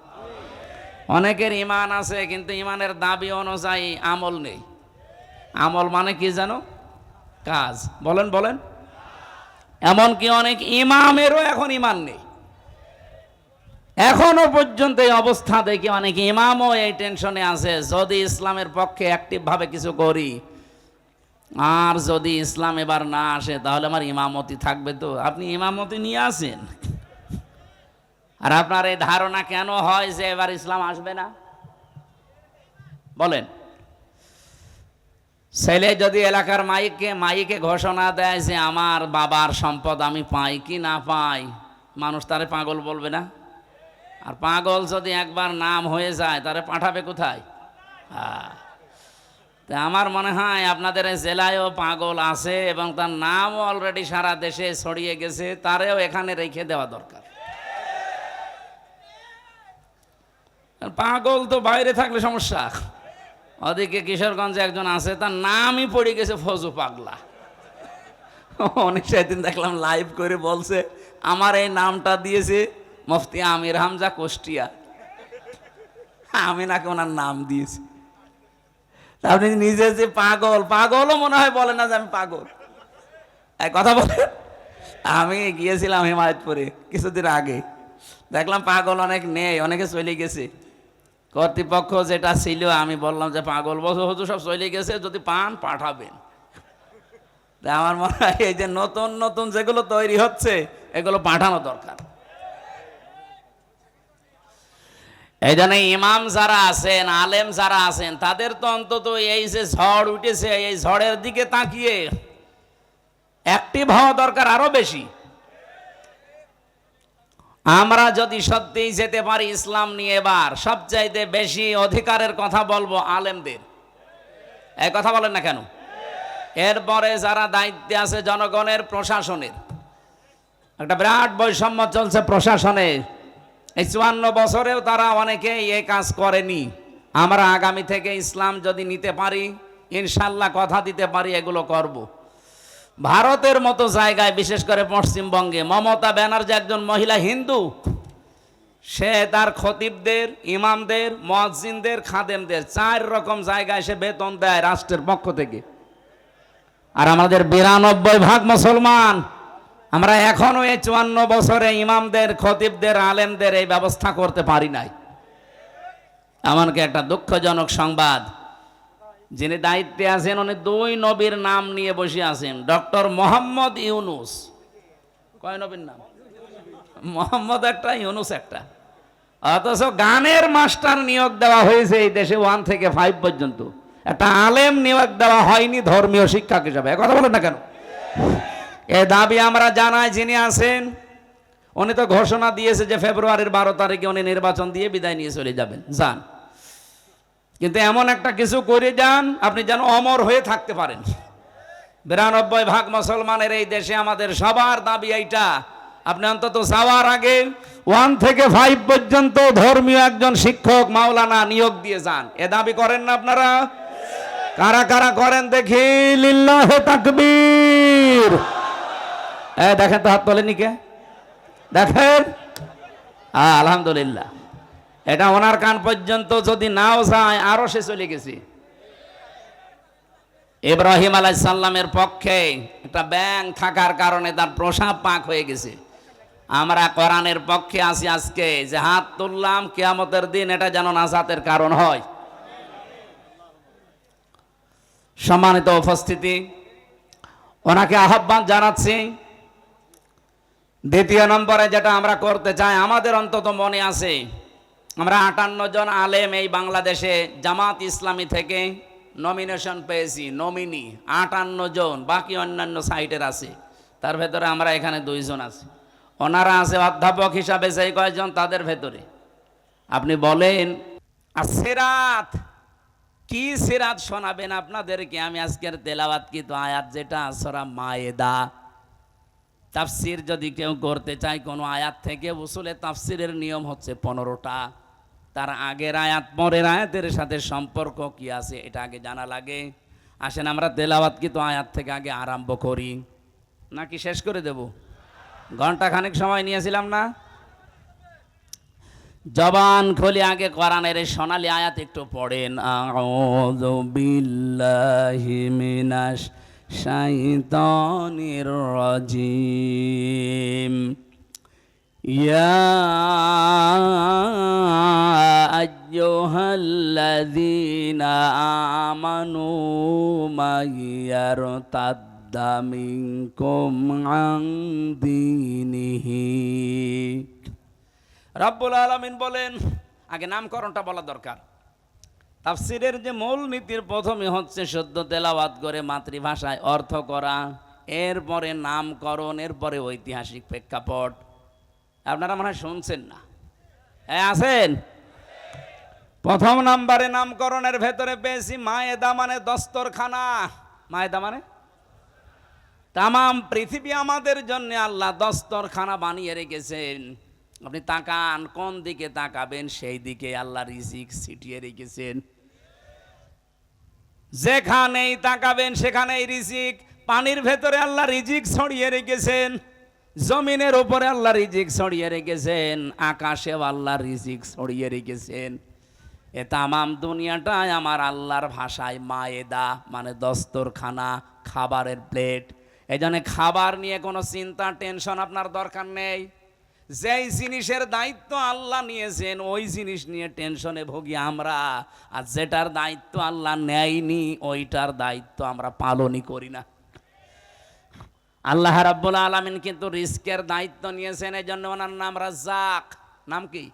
Speaker 1: অনেকের ঈমান আছে কিন্তু ঈমানের দাবি অনুযায়ী আমল নেই। আমল মানে কি জানো? কাজ। বলেন বলেন। এমনকি অনেক ইমামেরও এখন ঈমান নেই। এখনো পর্যন্ত এই অবস্থা দেখে অনেক ইমামও এই টেনশনে আছে, যদি ইসলামের পক্ষে অ্যাক্টিভ ভাবে কিছু করি, আর যদি ইসলাম এবার না আসে তাহলে আমার ইমামতি থাকবে তো? আপনি ইমামতি নিয়ে আসেন, আর আপনার এই ধারণা কেন হয় যে এবার ইসলাম আসবে না? বলেন। ছেলে যদি এলাকার মাইকে ঘোষণা দেয় যে আমার বাবার সম্পদ আমি পাই কি না পাই, মানুষ তারে পাগল বলবে না? আর পাগল যদি একবার নাম হয়ে যায় তারে পাঠাবে কোথায়? তা আমার মনে হয় আপনাদের জেলায়ও পাগল আছে এবং তার নামও অলরেডি সারা দেশে ছড়িয়ে গেছে, তারেও এখানে রেখে দেওয়া দরকার। পাগল তো বাইরে থাকলে সমস্যা। ওদিকে কিশোরগঞ্জে একজন আছে, তার নামই পড়ে গেছে ফজু পাগলা। অনেক সেদিন দেখলাম লাইভ করে বলছে, আমার এই নামটা দিয়েছে মুফতি আমির হামজা কুষ্টিয়া, আমি নাকি ওনার নাম দিয়েছি। আপনি নিজে যে পাগল, পাগলও মনে হয় বলে না যে আমি পাগল। এক কথা বলে, আমি গিয়েছিলাম হিমায়তপুরে কিছুদিন আগে, দেখলাম পাগল অনেক নেই, অনেকে চলে গেছে। কর্তৃপক্ষ যেটা ছিল, আমি বললাম যে পাগল হুজুর সব চলে গেছে, যদি পান পাঠাবেন। তা আমার মনে হয় এই যে নতুন নতুন যেগুলো তৈরি হচ্ছে এগুলো পাঠানো দরকার। এই জন্য ইমাম যারা আছেন, আলেম যারা আছেন, তাদের তো অন্তত এই যে ঝড় উঠেছে, এই ঝড়ের দিকে তাকিয়ে অ্যাক্টিভ হওয়া দরকার আরো বেশি। আমরা যদি সত্যিই যেতে পারি ইসলাম নিয়ে, এবার সবচাইতে বেশি অধিকারের কথা বলবো আলেমদের। এই কথা বলেন না কেন? এরপরে যারা দায়িত্বে আছে জনগণের, প্রশাসনের, একটা বিরাট বৈষম্য চলছে প্রশাসনে। এই 54 বছরেও তারা অনেকেই এই কাজ করেনি। আমরা আগামী থেকে ইসলাম যদি নিতে পারি, ইনশাল্লাহ কথা দিতে পারি এগুলো করব। ভারতের মতো জায়গায়, বিশেষ করে পশ্চিমবঙ্গে, মমতা ব্যানার্জি একজন মহিলা হিন্দু, সে তার খতিবদের, ইমামদের, মুয়াজ্জিনদের, খাদেমদের 4 রকম জায়গায় সে বেতন দেয় রাষ্ট্রের পক্ষ থেকে। আর আমাদের 92% মুসলমান, আমরা এখনো এই 54 বছরে ইমামদের, খতিবদের, আলেমদের এই ব্যবস্থা করতে পারি নাই। এমনকি একটা দুঃখজনক সংবাদ, যিনি দায়িত্বে আছেন উনি 2 নবীর নাম নিয়ে বসে আছেন। ডক্টর মোহাম্মদ ইউনুস, কয় নবীর নাম? মোহাম্মদ একটা, ইউনুস একটা। অথচ গানের মাস্টার নিয়োগ দেওয়া হয়েছে এই দেশে 1 থেকে 5 পর্যন্ত। একটা আলেম নিয়োগ দেওয়া হয়নি ধর্মীয় শিক্ষক হিসাবে। কথা বলেন না কেন? এ দাবি আমরা জানাই। যিনি আছেন উনি তো ঘোষণা দিয়েছে যে ফেব্রুয়ারির 12 তারিখে উনি নির্বাচন দিয়ে বিদায় নিয়ে চলে যাবেন। যান, কিন্তু এমন একটা কিছু করে যান আপনি যেন অমর হয়ে থাকতে পারেন। 92% মুসলমানের এই দেশে আমাদের সবার দাবি এইটা, আপনি অন্তত যাওয়ার আগে 1 থেকে 5 পর্যন্ত ধর্মীয় একজন শিক্ষক, মাওলানা নিয়োগ দিয়ে যান। এ দাবি করেন না আপনারা? কারা কারা করেন দেখি? লিল্লাহে তাকবীর। দেখেন তো, হাত তোলেনি কে? দেখেন, আলহামদুলিল্লাহ। এটা ওনার কান পর্যন্ত যদি নাও যায় আরো সে চলে গেছে। ইব্রাহিম আলাইহিস সালামের পক্ষে একটা ব্যাং থাকার কারণে তার প্রসাব পাক হয়ে গেছে। আমরা কোরআনের পক্ষে আছি আজকে, যে হাত তুললাম কিয়ামতের দিন এটা যেন নাজাতের কারণ হয়। সম্মানিত উপস্থিতি, ওনাকে আহ্বান জানাচ্ছি। দ্বিতীয় নম্বরে যেটা আমরা করতে চাই, আমাদের অন্তত মনে আছে আমরা 58 জন আলেম এই বাংলাদেশে জামাত ইসলামী থেকে নমিনেশন পেয়েছি, নমিনি 58 জন, বাকি অন্যান্য সাইটের আছে, তার ভেতরে আমরা এখানে 2 জন আছি। ওনারা আছে অধ্যাপক হিসাবে সেই কয়েকজন, তাদের ভেতরে আপনি বলেন আর সিরাত কি, সিরাত শোনাবেন আপনাদেরকে আমি আজকের তেলাওয়াত কি তো আয়াত যেটা সূরা মায়েদা, তাফসির যদি কেউ করতে চায় কোনো আয়াত থেকে, উসুলে তাফসিরের নিয়ম হচ্ছে 15টা। তার আগের আয়াত পরের আয়াতের সাথে সম্পর্ক কি আছে এটা আগে জানা লাগে। আসেন আমরা তেলাওয়াত কি তো আয়াত থেকে আগে আরম্ভ করি, নাকি শেষ করে দেব? ঘন্টা খানেক সময় নিয়েছিলাম না? জবান খুলে আগে কোরআনের এই সোনালী আয়াত একটু পড়েন। আউযু বিল্লাহি মিনাশ শাইতানির রাজিম। ইয়া আইয়ুহাল্লাযীনা আমানু মাইয়ারতাদ্দা মিনকুম আন দীনিহি। রব্বুল আলামিন বলেন, আগে নামকরণটা বলা দরকার। তাফসিরের যে মূল নীতির প্রথমে হচ্ছে শুদ্ধ তেলাওয়াত করে মাতৃভাষায় অর্থ করা, এরপরে নামকরণ, এরপরে ঐতিহাসিক প্রেক্ষাপট। আপনারা মনে হয় শুনছেন না, আছেন? প্রথম নাম্বারে নামকরণের ভেতরে পেয়েছি মায়েদা, মানে দস্তরখানা। মায়েদা মানে তামাম পৃথিবী আমাদের জন্য আল্লাহ দস্তরখানা বানিয়ে রেখেছেন। আপনি তাকান, কোন দিকে তাকাবেন সেই দিকে আল্লাহ রিজিক ছিটিয়ে রেখেছেন। যেখানেই তাকাবেন সেখানেই রিজিক। পানির ভেতরে আল্লাহ রিজিক ছড়িয়ে রেখেছেন, জমিনের উপরে আল্লাহ রিজিক ছড়িয়ে রেখেছেন, আকাশেও আল্লাহ রিজিক ছড়িয়ে রেখেছেন। এ তামাম দুনিয়াটাই আমার আল্লাহর ভাষায় মায়েদা, মানে দস্তরখানা, খাবারের প্লেট। এই জন্য খাবার নিয়ে কোনো চিন্তা টেনশন আপনার দরকার নেই। যেই জিনিসের দায়িত্ব আল্লাহ নিয়েছেন ওই জিনিস নিয়ে টেনশনে ভুগি আমরা, আর যেটার দায়িত্ব আল্লাহ নেয়নি ওইটার দায়িত্ব আমরা পালনই করি না। আল্লাহ রাব্বুল আলামিন কিন্তু রিস্কের দায়িত্ব নিয়েছেন, এই জন্য ওনার নাম রাজ্জাক। নাম কি?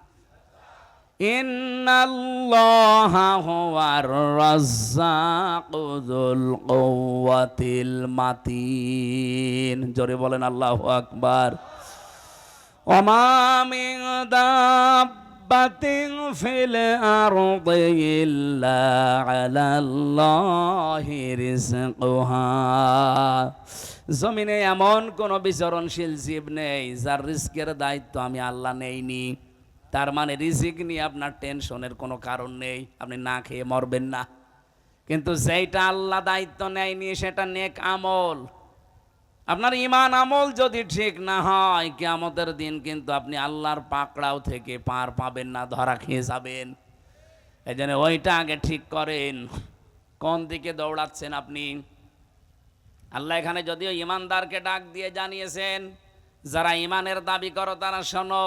Speaker 1: ইন্নাল্লাহা হুয়ার রাজ্জাকু যুল কুওয়াতিল মাতিন। জোরে বলেন আল্লাহু আকবার। ওমা মিন দাব্বাতিন ফিল আরদি ইল্লা আলাল্লাহি রিজকুহা। জমিনে এমন কোন বিচরণশীল জীব নেই যার রিস্কের দায়িত্ব আমি আল্লাহ নেইনি। তার মানে রিজিক নিয়ে আপনার টেনশনের কোনো কারণ নেই, আপনি না খেয়ে মরবেন না। কিন্তু যেটা আল্লাহ দায়িত্ব নেয়নি সেটা নেক আমল। আপনার ঈমান আমল যদি ঠিক না হয়, কিয়ামতের দিন কিন্তু আপনি আল্লাহর পাকড়াও থেকে পার পাবেন না, ধরা খেয়ে যাবেন। এই জন্য ওইটা আগে ঠিক করেন, কোন দিকে দৌড়াচ্ছেন আপনি। আল্লাহ এখানে যদিও ঈমানদারকে ডাক দিয়ে জানিয়েছেন, যারা ঈমানের দাবি করো তারা শোনো,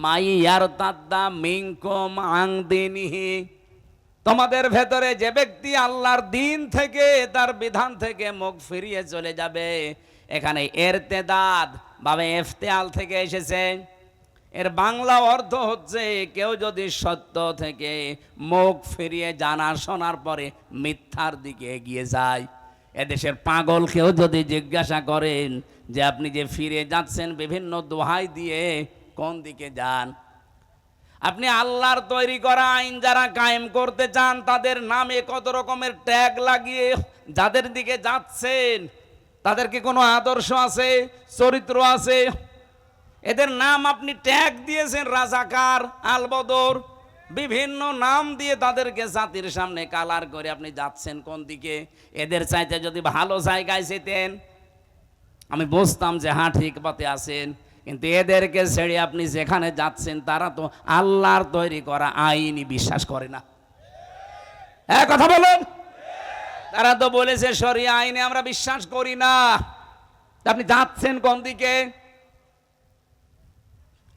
Speaker 1: মাইয়ারতাদ্দা মিনকুম আন দীনিহি। তোমাদের ভেতরে যে ব্যক্তি আল্লাহর দিন থেকে, তার বিধান থেকে মুখ ফিরিয়ে চলে যাবে। এখানে এরতেদাদ ভাবে ইফতিয়াল থেকে এসেছে। এর বাংলা অর্থ হচ্ছে কেউ যদি সত্য থেকে মুখ ফিরিয়ে জানা শোনার পরে মিথ্যার দিকে এগিয়ে যায়। এদেশের পাগল কেউ যদি জিজ্ঞাসা করেন যে আপনি যে ফিরে যাচ্ছেন বিভিন্ন দোহাই দিয়ে, কোন দিকে যান? আপনি আল্লাহর তৈরি করা আইন যারা কায়েম করতে চান তাদের নামে কত রকমের ট্যাগ লাগিয়ে যাদের দিকে যাচ্ছেন, তাদের কি কোনো আদর্শ আছে, চরিত্র আছে? এদের নাম আপনি ট্যাগ দিয়েছেন রাজাকার, আলবদর, বিভিন্ন নাম দিয়ে তাদেরকে জাতির সামনে কালার করে আপনি যাচ্ছেন কোন দিকে? এদের চাইতে যদি ভালো জায়গায় যেতেন আমি বুঝতাম যে হ্যাঁ ঠিক পথে আছেন। কিন্তু এদেরকে ছেড়ে আপনি যেখানে যাচ্ছেন তারা তো আল্লাহর তৈরি করা আইনই বিশ্বাস করে না। কথা বলুন। তারা তো বলেছে শরিয়া আইনে আমরা বিশ্বাস করি না। আপনি যাচ্ছেন কোন দিকে?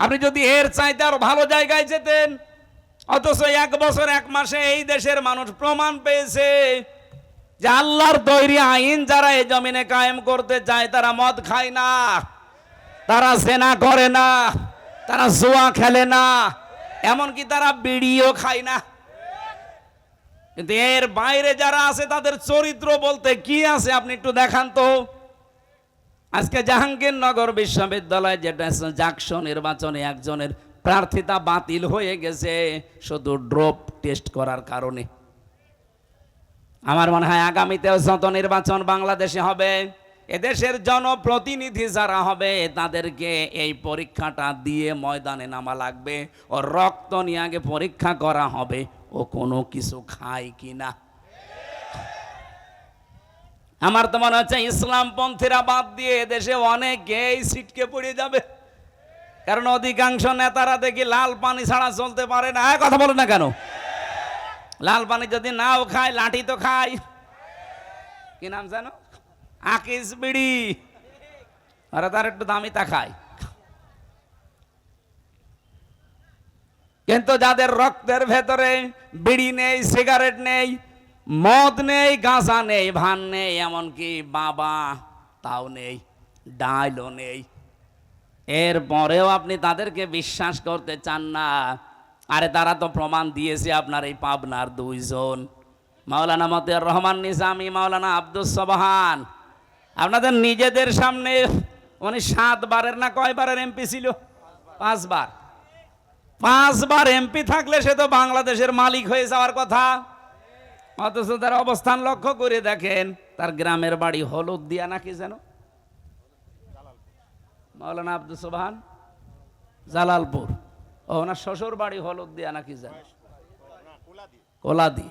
Speaker 1: আপনি যদি এর চাইতে আরো ভালো জায়গায় যেতেন, অথচ 1 বছর 1 মাসে এই দেশের মানুষ প্রমাণ পেয়েছে যে আল্লাহর তৈরি আইন যারা এই জমিনে কায়েম করতে চায় তারা মদ খায় না, তারা জেনা করে না, তারা জুয়া খেলে না, এমনকি তারা বিড়িও খায় না। কিন্তু এর বাইরে যারা আছে তাদের চরিত্র বলতে কি আছে আপনি একটু দেখান তো। আজকে জাহাঙ্গীরনগর বিশ্ববিদ্যালয়ে যেটা জাকসু নির্বাচনে একজনের প্রার্থিতা বাতিল হয়ে গেছে শুধু ড্রপ টেস্ট করার কারণে। আমার মনে হয় আগামীতেও যত নির্বাচন বাংলাদেশে হবে, এদেশের জনপ্রতিনিধি যারা হবে তাদেরকে এই পরীক্ষাটা দিয়ে ময়দানে নামা লাগবে। ও রক্ত নিয়ে আগে পরীক্ষা করা হবে ও কোনো কিছু খায় কিনা। আমার তো মনে হচ্ছে ইসলামপন্থীরা বাদ দিয়ে দেশে অনেকেই ছিটকে পড়ে যাবে, কারণ অধিকাংশ নেতারা দেখি লাল পানি ছাড়া চলতে পারে না। কথা বলে না কেন? লাল পানি যদি নাও খায় লাঠি তো খায়। কি নাম জানো? আকিস বিড়ি। আরে তার একটু দামি তা খায়। কিন্তু যাদের রক্তের ভেতরে বিড়ি নেই, সিগারেট নেই, মদ নেই, গাঁজা নেই, ভান নেই, এমনকি বাবা তাও নেই, ডাইলও নেই, এরপরেও আপনি তাদেরকে বিশ্বাস করতে চান না। আরে তারা তো প্রমাণ দিয়েছে। আপনার এই পাবনার 2 জন, মাওলানা মতিয়ার রহমান নিজামী, মাওলানা আব্দুস সোবহান, আপনাদের নিজেদের সামনে উনি 7 বারের না কয়বারের এমপি ছিল? 5 বার। 5 বার এমপি থাকলে সে তো বাংলাদেশের মালিক হয়ে যাওয়ার কথা। অথচ তার অবস্থান লক্ষ্য করে দেখেন, তার গ্রামের বাড়ি হলুদিয়া নাকি যেন, মাওলানা আব্দুস সোবহান জালালপুর। ও ওনার শ্বশুর বাড়ি হলুদিয়া নাকি যেন, কোলাদি।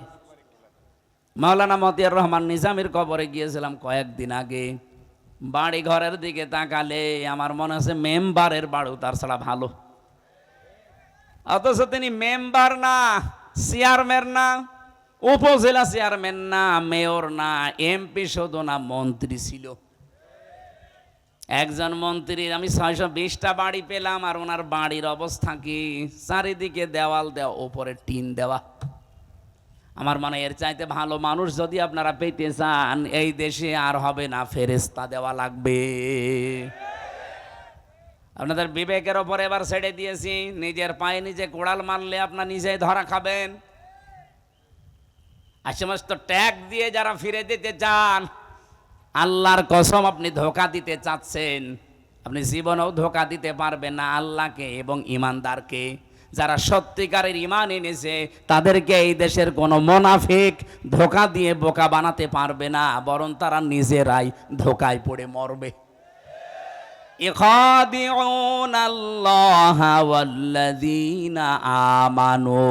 Speaker 1: মাওলানা মতিয়ার রহমান নিজামীর কবরে গিয়েছিলাম কয়েকদিন আগে। বাড়ি ঘরের দিকে তাকালে আমার মনে আছে মেম্বারের বাড়ি তার ছাড়া ভালো। অথচ তিনি মেম্বার না, চেয়ারম্যান না, উপজেলা চেয়ারম্যান না, মেয়র না, এমপি শুধু না, মন্ত্রী ছিল। একজন মন্ত্রীর আমি 620টা বাড়ি পেলাম, আর ওনার বাড়ির অবস্থা কি? চারিদিকে দেওয়াল দেওয়া, উপরে টিন দেওয়া। আমার মনে এর চাইতে ভালো মানুষ যদি আপনারা পেতে চান এই দেশে আর হবে না, ফেরেশতা দেওয়া লাগবে। আপনাদের বিবেকের ওপর এবার ছেড়ে দিয়েছি। নিজের পায়ে নিজে কোড়াল মারলে আপনার নিজেই ধরা খাবেন। আর সমস্ত ট্যাক্স দিয়ে যারা ফিরে দিতে চান, আল্লাহর কসম আপনি ধোঁকা দিতে চাচ্ছেন। আপনি জীবনেও ধোঁকা দিতে পারবেন না আল্লাহকে এবং ইমানদারকে। যারা সত্যিকারের ঈমান এনেছে তাদেরকে এই দেশের কোনো মুনাফিক ধোঁকা দিয়ে বোকা বানাতে পারবে না, বরং তারা নিজেরাই ধোঁকায় পড়ে মরবে। ইখাদিউনা আল্লাহা ওয়াল্লাযীনা আমানু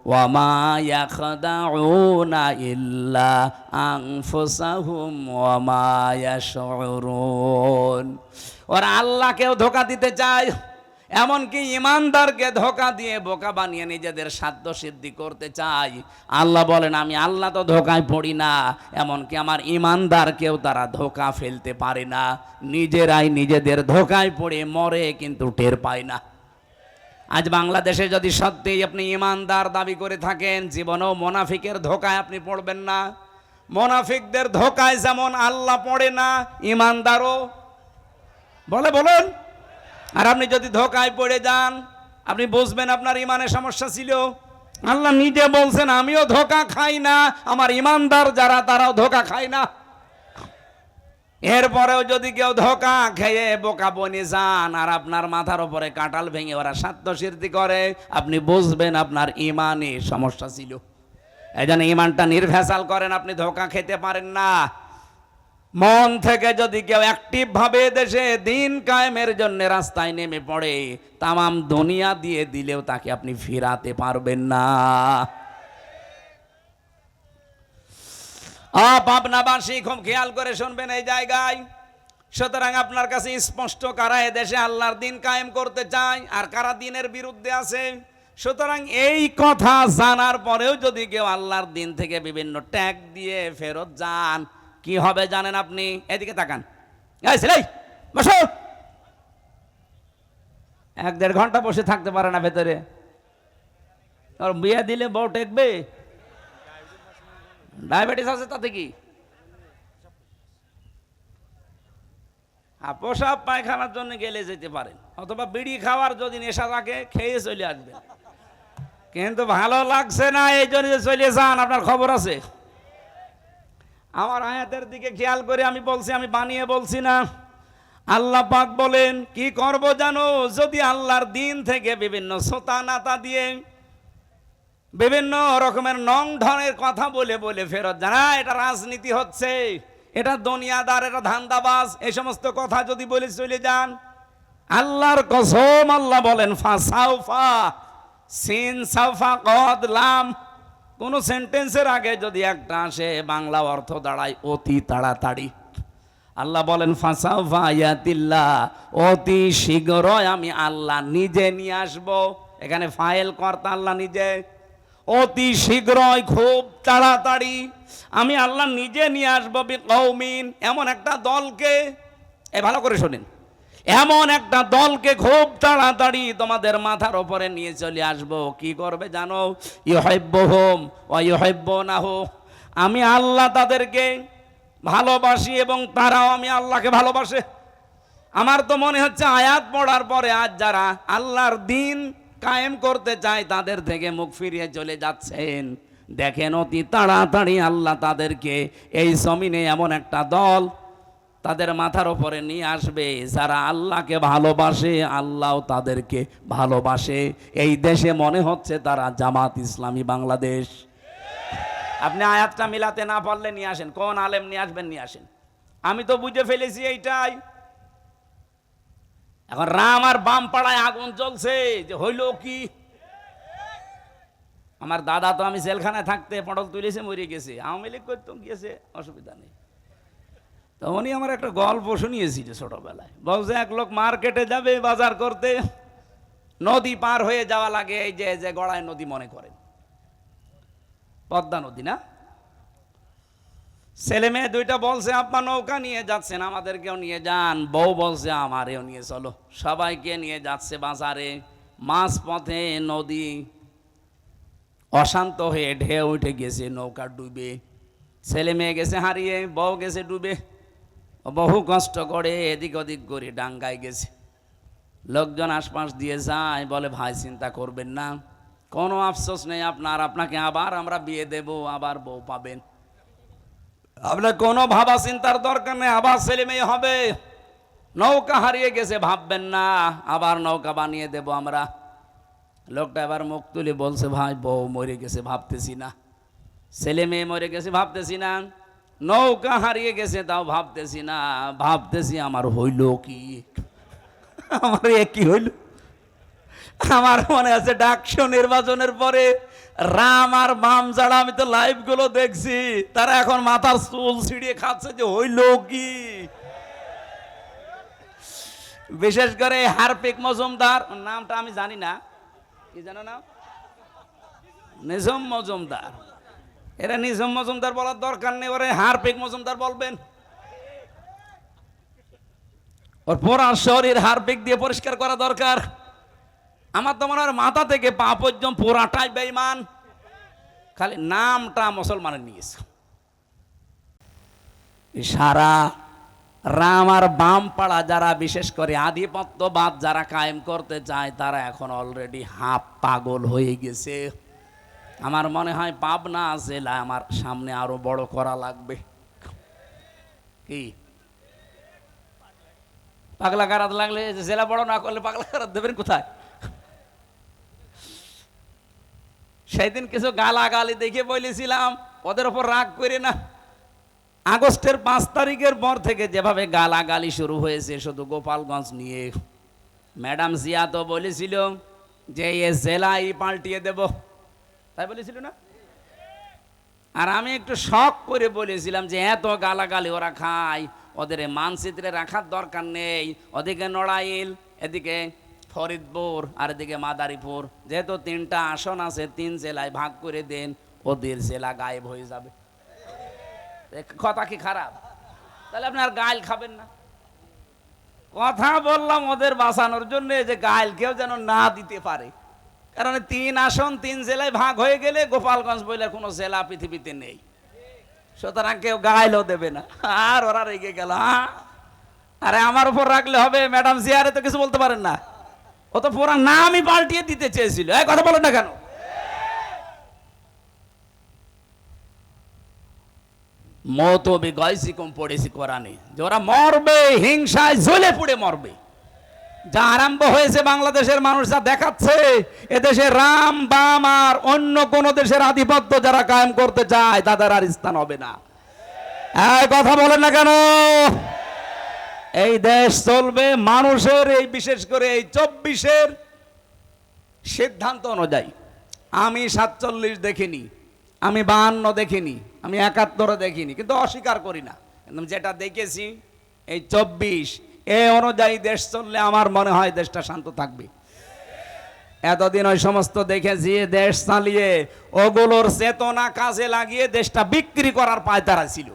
Speaker 1: ওয়া মা ইয়াখদাউনা ইল্লা আনফুসাহুম ওয়া মা ইয়াশউরুন। ওরা আল্লাহকেও ধোঁকা দিতে চায়, এমনকি ইমানদারকে ধোঁকা দিয়ে বোকা বানিয়ে নিজেদের স্বার্থ সিদ্ধি করতে চায়। আল্লাহ বলেন আমি আল্লাহ তো ধোঁকায় পড়ি না, এমনকি আমার ইমানদারকেও তারা ধোঁকা ফেলতে পারে না। নিজেরাই নিজেদের ধোঁকায় পড়ে মরে, কিন্তু টের পায় না। আজ বাংলাদেশে যদি সত্যি আপনি ইমানদার দাবি করে থাকেন, জীবনেও মুনাফিকের ধোঁকায় আপনি পড়বেন না। মুনাফিকদের ধোঁকায় যেমন আল্লাহ পড়ে না, ইমানদারও বলুন। আর আপনি যদি ধোঁকায় পড়ে যান, আপনি বুঝবেন আপনার ইমানের সমস্যা ছিল। আল্লাহ নিজে বলছেন আমিও ধোঁকা খাই না, আমার ইমানদার যারা তারাও ধোঁকা খায় না। এরপরেও যদি কেউ ধোঁকা খেয়ে বোকা বনে যান আর আপনার মাথার উপরে কাঁঠাল ভেঙে ওরা স্বার্থ সিদ্ধি করে, আপনি বুঝবেন আপনার ইমানে সমস্যা ছিল। এই জন্য ইমানটা নির্ভেজাল করেন, আপনি ধোঁকা খেতে পারেন না। মন থেকে যদি কেউ অ্যাক্টিভ ভাবে দেশে দিন কায়েমের জন্য রাস্তায় নেমে পড়ে, তামাম দুনিয়া দিয়ে দিলেও তাকে আপনি ফিরাতে পারবেন না। পাবনাবাসী খুব খেয়াল করে শুনবেন এই জায়গায়। সুতরাং আপনার কাছে স্পষ্ট কারা এদেশে আল্লাহর দিন কায়েম করতে চায় আর কারা দিনের বিরুদ্ধে আছে। সুতরাং এই কথা জানার পরেও যদি কেউ আল্লাহর দিন থেকে বিভিন্ন ট্যাগ দিয়ে ফেরত যান, কি হবে জানেন আপনি? এদিকে তাকান, এই ছেলে বসো। 1-1.5 ঘন্টা বসে থাকতে পারে না ভেতরে। ওর বিয়ে দিলে বউ টেকবে? ডায়াবেটিস আছে তাতে কি? প্রসাব পায়খানার জন্য গেলে যেতে পারেন, অথবা বিড়ি খাওয়ার যদি নেশা থাকে খেয়ে চলে আসবেন। কিন্তু ভালো লাগছে না এই জন্য চলে যান, আপনার খবর আছে। আমার আয়াতের দিকে খেয়াল করে আমি বলছি, আমি বানিয়ে বলছি না। আল্লাহ পাক বলেন কি করব জানো? যদি আল্লাহর দিন থেকে বিভিন্ন সোতা নাতা দিয়ে বিভিন্ন রকমের নং ঢঙের কথা বলে বলে ফেরত জানা, এটা রাজনীতি হচ্ছে, এটা দুনিয়াদার, এটা ধান্দাবাজ, এই সমস্ত কথা যদি বলে চলে যান, আল্লাহর কসম আল্লাহ বলেন ফাসাউফা, সিন সাউফা কদ লাম, কোন সেন্টেন্সের আগে যদি একটা আসে বাংলা অর্থ দাঁড়ায় অতি তাড়াতাড়ি। আল্লাহ বলেন ফাসাউফা ইয়াতিল্লাহ, অতি শীঘ্রই আমি আল্লাহ নিজে নিয়ে আসব। এখানে ফাইল কর্তা আল্লাহ নিজে। অতি শীঘ্রই, খুব তাড়াতাড়ি আমি আল্লাহ নিজে নিয়ে আসবো বিকৌমিন, এমন একটা দলকে, ভালো করে শোনেন, এমন একটা দলকে খুব তাড়াতাড়ি তোমাদের মাথার উপরে নিয়ে চলে আসবো। কি করবে জানো? ইউহিব্বুহুম ওয়া ইউহিব্বুনাহু, আমি আল্লাহ তাদেরকে ভালোবাসি এবং তারাও আমি আল্লাহকে ভালোবাসে। আমার তো মনে হচ্ছে আয়াত পড়ার পরে আজ যারা আল্লাহর দিন কায়েম করতে চায় তাদের থেকে মুখ ফিরিয়ে চলে যাচ্ছেন। দেখেন অতি তাড়াতাড়ি আল্লাহ তাদেরকে এই জমিনে এমন একটা দল তাদের মাথার উপরে নিয়ে আসবে যারা আল্লাহকে ভালোবাসে, আল্লাহও তাদেরকে ভালোবাসে। এই দেশে মনে হচ্ছে তারা জামাত ইসলামী বাংলাদেশ। আপনি আয়াতটা মিলাতে না পারলে নিয়ে আসেন, কোন আলেম নিয়ে আসবেন নিয়ে আসেন, আমি তো বুঝে ফেলেছি এইটাই। এখন রাম আর বাম পাড়ায় আগুন জ্বলছে, যে হইল কি? আমার দাদা তো আমি জেলখানায় থাকতে পটল তুলেছে, মরে গেছে, আওয়ামী লীগ করতে গিয়েছে, অসুবিধা নেই। তো উনি আমার একটা গল্প শুনিয়েছিল ছোটবেলায়, বলছে এক লোক মার্কেটে যাবে বাজার করতে, নদী পার হয়ে যাওয়া লাগে, এই যে গড়ায় নদী মনে করেন, পদ্মা নদী না। ছেলে মেয়ে দুইটা বলছে আব্বা নৌকা নিয়ে যাচ্ছেন, আমাদেরকেও নিয়ে যান। বউ বলছে আমারেও নিয়ে চলো। সবাইকে নিয়ে যাচ্ছে বাজারে। মাঝ পথে নদী অশান্ত হয়ে ঢেউ উঠে গেছে, নৌকা ডুবে, ছেলে মেয়ে গেছে হারিয়ে, বউ গেছে ডুবে। বহু কষ্ট করে এদিক ওদিক করে ডাঙ্গায় গেছে। লোকজন আশপাশ দিয়ে যায়, বলে ভাই চিন্তা করবেন না, কোনো আফসোস নেই আপনার, আপনাকে আবার আমরা বিয়ে দেব, আবার বউ পাবেন, আপনার কোনো ভাবা চিন্তার দরকার নেই, আবার ছেলে মেয়ে হবে। নৌকা হারিয়ে গেছে ভাববেন না, আবার নৌকা বানিয়ে দেব আমরা। লোকটা এবার মুখ তুলে বলছে ভাই বউ মরে গেছে ভাবতেছি না, ছেলে মেয়ে মরে গেছে ভাবতেছি না, নৌকা হারিয়ে গেছে তাও ভাবতেছি না, ভাবতেছি আমার হইল কি, আমার কি হইল। আমার মনে আছে ডাকসু নির্বাচনের পরে রাম আর বাম যারা, আমি তো লাইভ গুলো দেখছি, তারা এখন মাথার চুল ছিঁড়িয়ে খাচ্ছে যে হইল কি। বিশেষ করে হারপিক মজুমদার, নামটা আমি জানি না, কি জানো না, নিঝুম মজুমদার। এরা নিঝুম মজুমদার বলার দরকার নেই, ওরে হারপিক মজুমদার বলবেন। ওর পুরা শরীর হারপিক দিয়ে পরিষ্কার করা দরকার। আমার তো মনে হয় মাথা থেকে পা পর্যন্ত পুরাটাই বেঈমান, খালি নামটা মুসলমানের নিয়েছে। সারা রাম আর বাম পাড়া যারা, বিশেষ করে আধিপত্যবাদ যারা কায়েম করতে চায়, তারা এখন অলরেডি হাফ পাগল হয়ে গেছে। আমার মনে হয় পাবনা জেলা আমার সামনে আরো বড় করা লাগবে। কি পাগলা কারাত লাগলে জেলা বড় না করলে পাগলা কারাত দেবেন কোথায়? সেদিন কিছু গালাগালি দেখে বলেছিলাম, ওদের ওপর রাগ করে না। আগস্টের 5 তারিখের পর থেকে যেভাবে গালাগালি শুরু হয়েছে শুধু গোপালগঞ্জ নিয়ে, ম্যাডাম জিয়া তো বলেছিল যে এ জেলাই পাল্টিয়ে দেব, তাই বলেছিল না? আর আমি একটু শখ করে বলেছিলাম যে এত গালাগালি ওরা খায়, ওদের এই মানচিত্রে রাখার দরকার নেই। ওদিকে নড়াইল, এদিকে ফরিদপুর, আর এদিকে মাদারীপুর। যেহেতু 3টা আসন আছে, 3 জেলায় ভাগ করে দেন, ওদের জেলা গায়েব হয়ে যাবে। কথা কি খারাপ? তাহলে আপনি আর গাইল খাবেন না। কথা বললাম ওদের বাঁচানোর জন্য, যে গাইল কেউ যেন না দিতে পারে। কারণ 3 আসন 3 জেলায় ভাগ হয়ে গেলে গোপালগঞ্জ বলে কোনো জেলা পৃথিবীতে নেই, সুতরাং কেউ গাইলও দেবে না। আর ওরা রেগে গেল, আরে আমার উপর রাখলে হবে, ম্যাডাম জিয়ারে তো কিছু বলতে পারেন না। ও তো পুরা নামই পাল্টিয়ে দিতে চেয়েছিল। এই কথা বলেন না কেন? মত গয়সি কম পড়েছি কোরআনে, যে ওরা মরবে, হিংসায় জ্বলে পুড়ে মরবে। যা আরম্ভ হয়েছে বাংলাদেশের মানুষ যা দেখাচ্ছে, এদেশে রাম বাম আর অন্য কোন দেশের আধিপত্য যারা কায়েম করতে চায় তাদের আর স্থান হবে না। এই কথা বলেন না কেন? এই দেশ চলবে মানুষের, এই বিশেষ করে এই 24-এর সিদ্ধান্ত অনুযায়ী। আমি 47 দেখিনি, আমি 52 দেখিনি, আমি 71 দেখিনি, কিন্তু অস্বীকার করি না। কিন্তু যেটা দেখেছি এই 24, এই অনুযায়ী দেশ চললে আমার মনে হয় দেশটা শান্ত থাকবে। এতদিন ওই সমস্ত দেখেছি দেশ চালিয়ে ওগুলোর চেতনা কাজে লাগিয়ে দেশটা বিক্রি করার পায়তারা ছিল।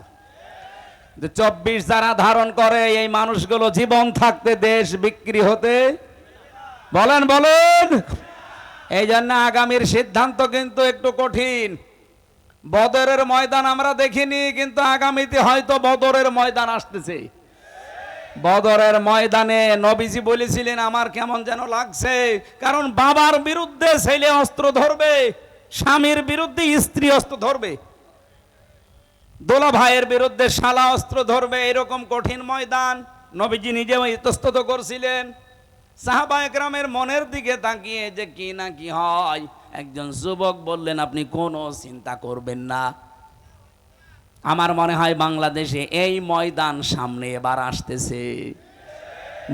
Speaker 1: 24 যারা ধারণ করে এই মানুষগুলো জীবন থাকতে দেশ বিক্রি হতে বলেন বলেন। এই জন্য আগামীর সিদ্ধান্ত কিন্তু একটু কঠিন। বদরের ময়দান আমরা দেখিনি, কিন্তু আগামীতে হয়তো বদরের ময়দান আসতেছে। বদরের ময়দানে নবীজি বলেছিলেন, আমার কেমন যেন লাগছে, কারণ বাবার বিরুদ্ধে ছেলে অস্ত্র ধরবে, স্বামীর বিরুদ্ধে স্ত্রী অস্ত্র ধরবে, দোলা ভাইয়ের বিরুদ্ধে শালা অস্ত্র ধরবে। এরকম কঠিন ময়দান নবীজি নিজেও ইতস্তত করছিলেন। সাহাবা একরামের মনের দিকে তাকিয়ে যে কি না কি হয়, একজন যুবক বললেন, আপনি কোনো চিন্তা করবেন না। আমার মনে হয় বাংলাদেশে এই ময়দান সামনে এবার আসতেছে।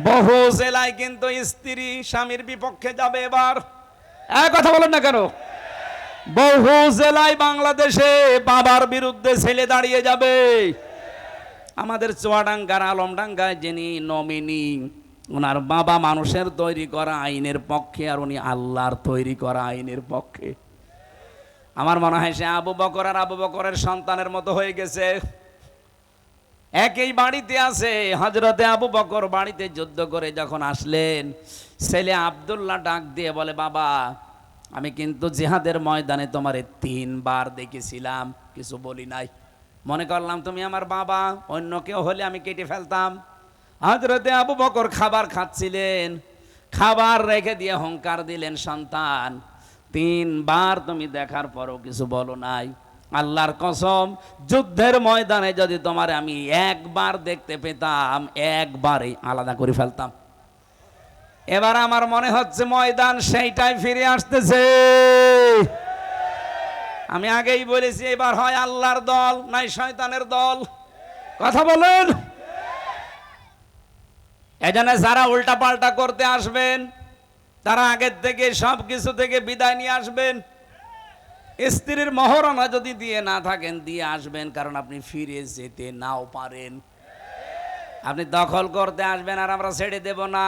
Speaker 1: বহু জেলায় কিন্তু স্ত্রী স্বামীর বিপক্ষে যাবে এবার। এক কথা বলেন না কেন? বহু জেলায় বাংলাদেশে বাবার বিরুদ্ধে ছেলে দাঁড়িয়ে যাবে। আমাদের চুয়াডাঙ্গার আলমডাঙ্গায় যিনি নমিনি, ওনার বাবা মানুষের তৈরি করা আইনের পক্ষে, আর উনি আল্লাহর তৈরি করা আইনের পক্ষে। আমার মনে হয় সে আবু বকর আর আবু বকরের সন্তানের মতো হয়ে গেছে। একই বাড়িতে আছে। হযরতে আবু বকর বাড়িতে যুদ্ধ করে যখন আসলেন, ছেলে আব্দুল্লাহ ডাক দিয়ে বলে, বাবা আমি কিন্তু জিহাদের ময়দানে তোমারে 3 বার দেখেছিলাম, কিছু বলি নাই, মনে করলাম তুমি আমার বাবা, অন্য কেউ হলে আমি কেটে ফেলতাম। হযরতে আবু বকর খাবার খাচ্ছিলেন, খাবার রেখে দিয়ে হুঙ্কার দিলেন, সন্তান 3 বার তুমি দেখার পরও কিছু বলো নাই, আল্লাহর কসম যুদ্ধের ময়দানে যদি তোমার আমি একবার দেখতে পেতাম, একবারই আলাদা করে ফেলতাম। এবার আমার মনে হচ্ছে ময়দান সেইটাই ফিরে আসতেছে। আমি আগেই বলেছি, এবার হয় আল্লাহর দল নাই শয়তানের দল। কথা বলেন। এজন্য যারা উল্টা পাল্টা করতে আসবেন, তারা আগের থেকে সব কিছু থেকে বিদায় নিয়ে আসবেন। স্ত্রীর মহরণা যদি দিয়ে না থাকেন, দিয়ে আসবেন, কারণ আপনি ফিরে যেতে নাও পারেন। আপনি দখল করতে আসবেন আর আমরা ছেড়ে দেব না।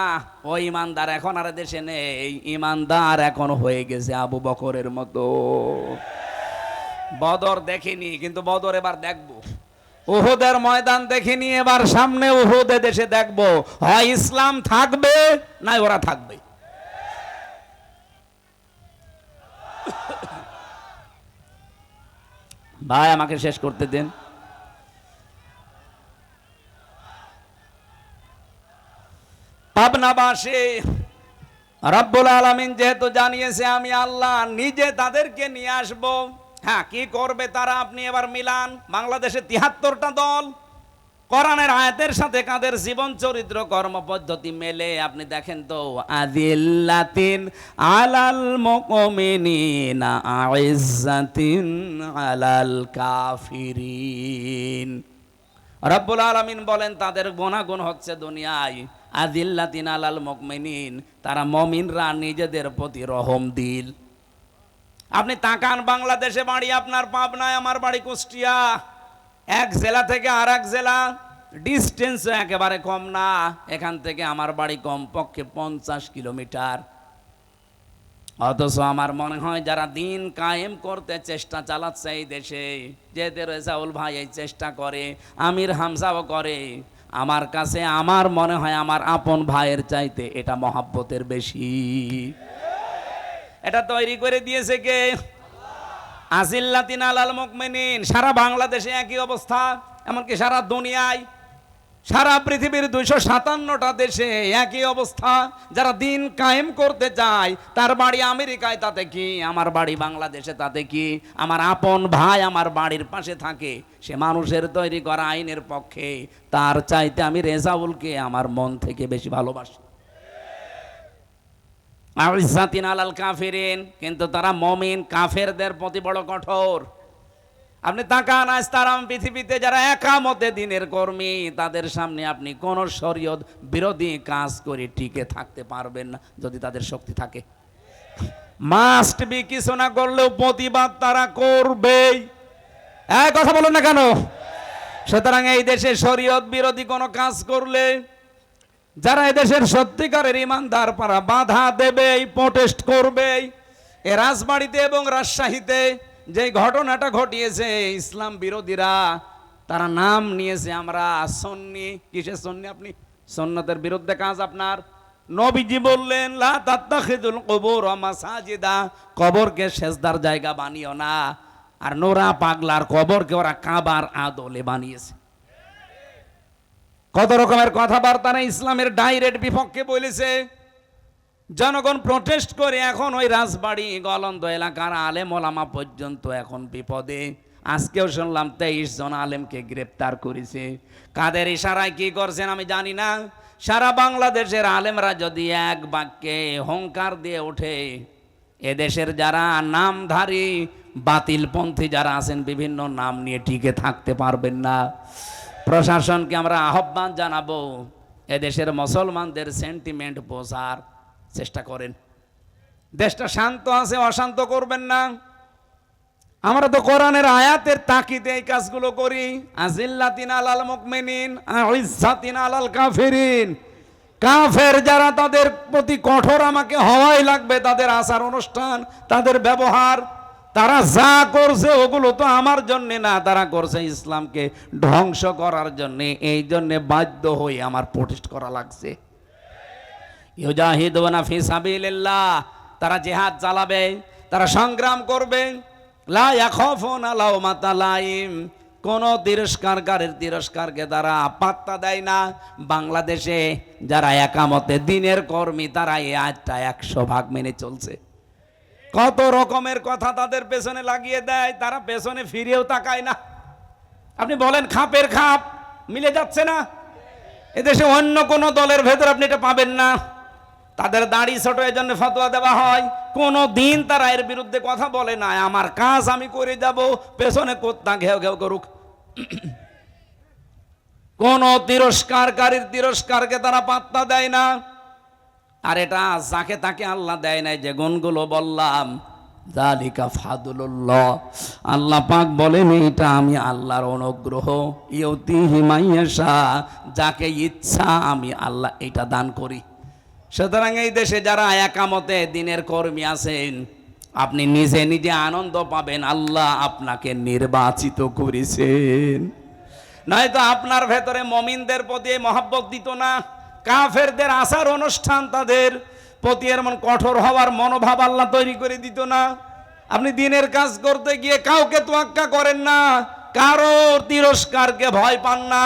Speaker 1: ওই ইমানদার এখন আর দেশে নেই, ইমানদার এখন হয়ে গেছে আবু বকরের মতো। বদর দেখিনি, কিন্তু বদর এবার দেখবো। উহুদের ময়দান দেখিনি, এবার সামনে উহুদে দেশে দেখবো, হয় ইসলাম থাকবে না ওরা থাকবে। ভাই আমাকে শেষ করতে দেন। পাবনাবাসী রব্বুল আলামিন যেহেতু জানিয়েছে আমি আল্লাহ নিজে তাদেরকে নিয়ে আসব। হ্যাঁ, কি করবে তারা আপনি এবার মিলান। বাংলাদেশে 73টা দল, কোরআনের আয়াতের সাথে কাদের জীবন চরিত্র কর্মপদ্ধতি মেলে আপনি দেখেন তো। আযিল্লাতিন আলাল মুমিনিনা আইজ্জাতিন আলাল কাফিরিন। রব্বুল আলামিন বলেন তাদের গুনাহগুণ হচ্ছে দুনিয়ায় আযিল্লাতিন আলাল মুমিনিন, তারা মুমিনরা নিজেদের প্রতি রহম দিল। আপনি তাকান, বাংলাদেশে বাড়ি আপনার পাবনায়, আমার বাড়ি কুষ্টিয়া, এক জেলা থেকে আর এক জেলা ডিস্টেন্স একেবারে কম না, এখান থেকে আমার বাড়ি কমপক্ষে 50 কিলোমিটার। অথচ আমার মনে হয় যারা দিন কায়েম করতে চেষ্টা চালাচ্ছে এই দেশে, যেতে রেজাউল ভাই এই চেষ্টা করে, আমির হামজাও করে, আমার কাছে আমার মনে হয় আমার আপন ভাইয়ের চাইতে এটা মহাব্বতের বেশি। এটা তৈরি করে দিয়েছে কে? আজিল্লাতিন আলাল মুমিনিন। সারা বাংলাদেশে একই অবস্থা, এমনকি সারা দুনিয়ায়, সারা পৃথিবীর 257টা দেশে একই অবস্থা। যারা দিন কায়েম করতে চায় তার বাড়ি আমেরিকায়, তাতে কি? আমার বাড়ি বাংলাদেশে, তাতে কি? আমার আপন ভাই আমার বাড়ির পাশে থাকে, সে মানুষের তৈরি করা আইনের পক্ষে, তার চাইতে আমি রেজাউলকে আমার মন থেকে বেশি ভালোবাসি। আইজ্জাতিন আলাল কাফিরিন, কিন্তু তারা মুমিন, কাফেরদের প্রতি বড় কঠোর। আপনি তাকান, আজ তারা পৃথিবীতে যারা একামতে দিনের কর্মী, তাদের সামনে আপনি কোন শরীয়ত বিরোধী কাজ করে টিকে থাকতে পারবেন না যদি তাদের শক্তি থাকে। মাস্ট বি, কিছু না করলেও প্রতিবাদ তারা করবেই। এই কথা বলুন না কেন? সুতরাং এই দেশে শরীয়ত বিরোধী কোনো কাজ করলে যারা এদেশের সত্যিকারের ইমানদার পারা বাধা দেবেই, প্রোটেস্ট করবেই। এ রাজবাড়িতে এবং রাজশাহীতে যে ঘটনাটা ঘটিয়েছে, ইসলাম বিরোধীরা তারা নাম নিয়েছে আমরা সুন্নি। কিসের সুন্নি? আপনি সুন্নতের বিরুদ্ধে কাজ আপনার। নবীজি বললেন লা তাত্তাখিদুল কুবুর মাসাজিদা, কবরকে সেজদার জায়গা বানিও না। আর নোরা পাগলার কবরকে ওরা কাবার আদলে বানিয়েছে। কত রকমের কথাবার্তা না ইসলামের ডাইরেক্ট বিপক্ষে বলেছে। জনগণ প্রোটেস্ট করে এখন ওই রাজবাড়ি গলন্দ এলাকার আলেম ওলামা পর্যন্ত এখন বিপদে। আজকেও শুনলাম 23 জন আলেমকে গ্রেপ্তার করেছে। কাদের ইশারায় কি করছেন আমি জানি না। সারা বাংলাদেশের আলেমরা যদি এক বাক্যে হুঙ্কার দিয়ে ওঠে, এদেশের যারা নামধারী বাতিলপন্থী যারা আছেন, বিভিন্ন নাম নিয়ে টিকে থাকতে পারবেন না। প্রশাসনকে আমরা আহ্বান জানাবো, এদেশের মুসলমানদের সেন্টিমেন্ট বোঝার চেষ্টা করেন। দেশটা শান্ত আছে, অশান্ত করবেন না। আমরা তো কোরআনের আয়াতের তাকিদে এই কাজগুলো করি। আজিল্লাতিন আলাল মুমিনিন আইজ্জাতিন আলাল কাফিরিন। কাফের যারা, তাদের প্রতি কঠোর আমাকে হওয়াই লাগবে। তাদের আচার অনুষ্ঠান, তাদের ব্যবহার, তারা যা করছে ওগুলো তো আমার জন্য না, তারা করছে ইসলামকে ধ্বংস করার জন্য। এই জন্য বাধ্য হয়ে আমার প্রোটেস্ট করা লাগছে। ইউজাহিদুনা ফি সাবিলিল্লাহ, তারা জিহাদ চালাবে, তারা সংগ্রাম করবে। লা ইয়াখাফুনা লাওমাতা লাইম, কোন তিরস্কারকে তারা পাত্তা দেয় না। বাংলাদেশে যারা একামতে দিনের কর্মী, তারা এই আয়াতটা 100% মেনে চলছে। কত রকমের কথা তাদের পেছনে লাগিয়ে দেয়, তারা পেছনে ফিরেও তাকায় না। আপনি বলেন খাপের খাপ মিলে যাচ্ছে না? এদেশে অন্য কোন দলের ভেতর আপনি এটা পাবেন না। তাদের দাড়ি ছোট, এই জন্য ফতোয়া দেওয়া হয়। কোনো দিন তারা এর বিরুদ্ধে কথা বলে না, আমার কাজ আমি করে যাব, পেছনে কোত্তা ঘেউ ঘেউ করুক। কোন তিরস্কারকারীর তিরস্কারকে তারা পাত্তা দেয় না। আর এটা যাকে তাকে আল্লাহ দেয় নাই। যে গুণগুলো বললাম, যালিকা ফাদলুল্লাহ, আল্লাহ পাক বলেন এটা আমি আল্লাহর অনুগ্রহ। ইউতিহি মাইয়াশা, যাকে ইচ্ছা আমি আল্লাহ এটা দান করি। সুতরাং এই দেশে যারা একামতে দিনের কর্মী আছেন, আপনি নিজে নিজে আনন্দ পাবেন আল্লাহ আপনাকে নির্বাচিত করেছেন। নয়তো আপনার ভেতরে মুমিনদের প্রতি মহব্বত দিত না। কাফেরদের আচার অনুষ্ঠান, তাদের প্রতি এমন কঠোর হওয়ার মনোভাব আল্লাহ তৈরি করে দিত না। আপনি দিনের কাজ করতে গিয়ে কাউকে তোয়াক্কা করেন না, কারো তিরস্কারকে ভয় পান না,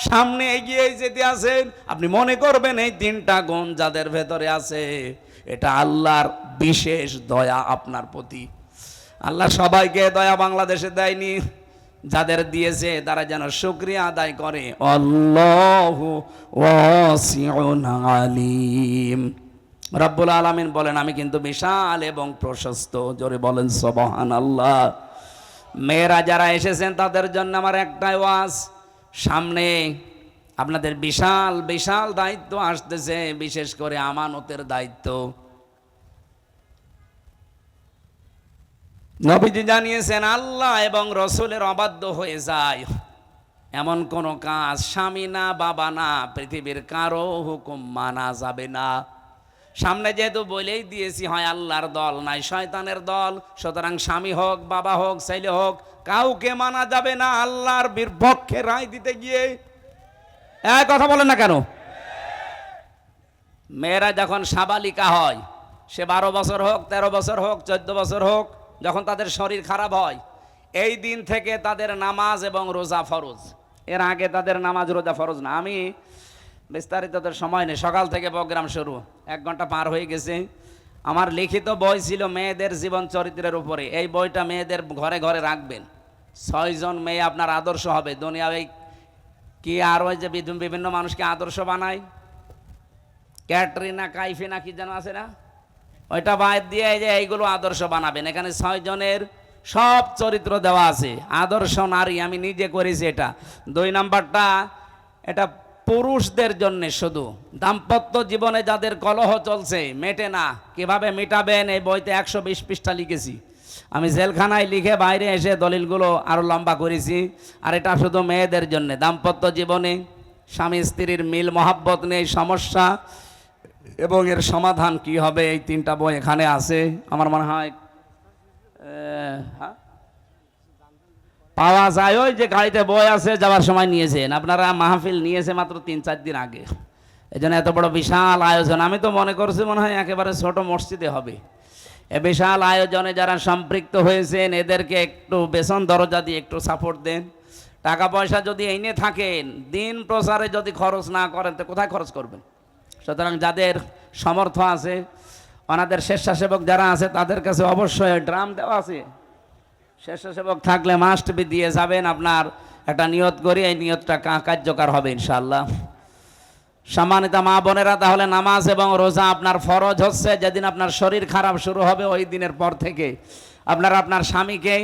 Speaker 1: সামনে এগিয়ে যেতে আছেন। আপনি মনে করবেন এই 3টা গুণ যাদের ভেতরে আছে, এটা আল্লাহর বিশেষ দয়া আপনার প্রতি। আল্লাহ সবাইকে দয়া বাংলাদেশে দেয়নি, যাদের দিয়েছে তারা যেন শুকরিয়া আদায় করে। আল্লাহু ওয়াসিউন আলিম। রব্বুল আলামিন বলেন আমি কিন্তু বিশাল এবং প্রশস্ত। জোরে বলেন সুবহানাল্লাহ। মেয়েরা যারা এসেছেন তাদের জন্য আমার একটাই ওয়াজ, সামনে আপনাদের বিশাল বিশাল দায়িত্ব আসতেছে, বিশেষ করে আমানতের দায়িত্ব। নবীজি জানিয়েছেন আল্লাহ এবং রসুলের অবাধ্য হয়ে যায়, এমন কোন কাজ স্বামী না বাবা না পৃথিবীর কারো হুকুম মানা যাবে না। সামনে যেহেতু বলেই দিয়েছি, হয় আল্লাহর দল নাই শয়তানের দল, সুতরাং স্বামী হোক বাবা হোক ছেলে হোক কাউকে মানা যাবে না আল্লাহর বিপক্ষে রায় দিতে গিয়ে। এক কথা বলেন না কেন? মেয়েরা যখন সাবালিকা হয়, সে 12 বছর হোক 13 বছর হোক 14 বছর হোক, যখন তাদের শরীর খারাপ হয়, এই দিন থেকে তাদের নামাজ এবং রোজা ফরজ। এর আগে তাদের নামাজ রোজা ফরজ না। আমি বিস্তারিত তোর সময় নেই, সকাল থেকে প্রোগ্রাম শুরু, 1 ঘন্টা পার হয়ে গেছে। আমার লিখিত বই ছিল মেয়েদের জীবন চরিত্রের উপরে। এই বইটা মেয়েদের ঘরে ঘরে রাখবেন। 6 জন মেয়ে আপনার আদর্শ হবে দুনিয়ায়। কি আর ওই যে বিভিন্ন মানুষকে আদর্শ বানায়, ক্যাটরিনা কাইফিনা কি যেন আছে না, ওইটা বাদ দিয়ে এই যে এইগুলো আদর্শ বানাবেন। এখানে 6 জনের সব চরিত্র দেওয়া আছে, আদর্শ নারী। আমি নিজে করেছি এটা। 2 নাম্বারটা এটা পুরুষদের জন্য, শুধু দাম্পত্য জীবনে যাদের কলহ চলছে, মেটে না, কিভাবে মেটাবেন এই বইতে 120 পৃষ্ঠা লিখেছি। আমি জেলখানায় লিখে বাইরে এসে দলিলগুলো আরো লম্বা করেছি। আর এটা শুধু মেয়েদের জন্য, দাম্পত্য জীবনে স্বামী স্ত্রীর মিল মহাব্বত নেই, সমস্যা এবং এর সমাধান কি হবে, এই 3টা বই এখানে আছে। আমার মনে হয় পাওয়া যায়, ওই যে গাড়িতে বই আছে, যাওয়ার সময় নিয়েছেন আপনারা। মাহফিল নিয়েছে মাত্র 3-4 দিন আগে, এই জন্য এত বড় বিশাল আয়োজন। আমি তো মনে করছি মনে হয় একেবারে ছোট মসজিদে হবে। এ বিশাল আয়োজনে যারা সম্পৃক্ত হয়েছেন এদেরকে একটু বেতন দরজা দিয়ে একটু সাপোর্ট দেন। টাকা পয়সা যদি এনে থাকেন, দিন প্রচারে যদি খরচ না করেন তো কোথায় খরচ করবেন? সুতরাং যাদের সমর্থ আছে, ওনাদের স্বেচ্ছাসেবক যারা আছে, তাদের কাছে অবশ্যই ড্রাম দেওয়া আছে। স্বেচ্ছাসেবক থাকলে মাস্ট বি দিয়ে যাবেন। আপনার একটা নিয়ত করি, এই নিয়তটা কার্যকর হবে ইনশাআল্লাহ। সম্মানিত মা বোনেরা, তাহলে নামাজ এবং রোজা আপনার ফরজ হচ্ছে যেদিন আপনার শরীর খারাপ শুরু হবে, ওই দিনের পর থেকে আপনারা আপনার স্বামীকে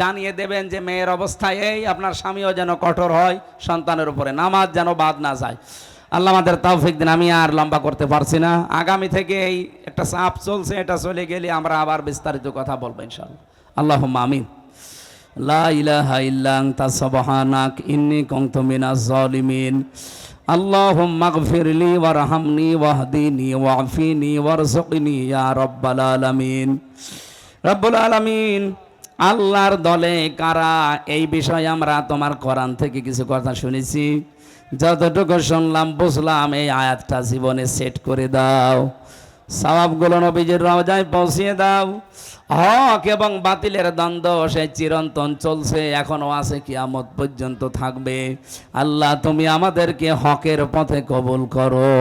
Speaker 1: জানিয়ে দেবেন যে মেয়ের অবস্থায় এই, আপনার স্বামীও যেন কঠোর হয় সন্তানের উপরে, নামাজ যেন বাদ না যায়। আল্লাহ আমাদের তৌফিক দিন। আমি আর লম্বা করতে পারছি না। আগামী থেকে এই একটা চাপ চলছে, এটা চলে গেলে আমরা আবার বিস্তারিত কথা বলবো ইনশাআল্লাহ। আল্লাহুম্মা আমিন। লা ইলাহা ইল্লা আনতা সুবহানাক ইন্নী কুনতু মিনাজ জালিমিন। আল্লাহুম্মা গফিরলি ওয়ারহামনি ওয়াহদিনি ওয়াফিনি ওয়ারযুকনি ইয়া রাব্বাল আলামিন। রব্বুল আলামিন, আল্লাহর দলে কারা, এই বিষয়ে আমরা তোমার কোরআন থেকে কিছু কথা শুনেছি। যতটুকু শুনলাম বুঝলাম, এই আয়াতটা জীবনে সেট করে দাও। সওয়াবগুলো নবীজির রওজায় পৌঁছিয়ে দাও। হক এবং বাতিলের দ্বন্দ্ব সে চিরন্তন চলছে, এখনো আছে, কিয়ামত পর্যন্ত থাকবে। আল্লাহ, তুমি আমাদেরকে হকের পথে কবুল করো,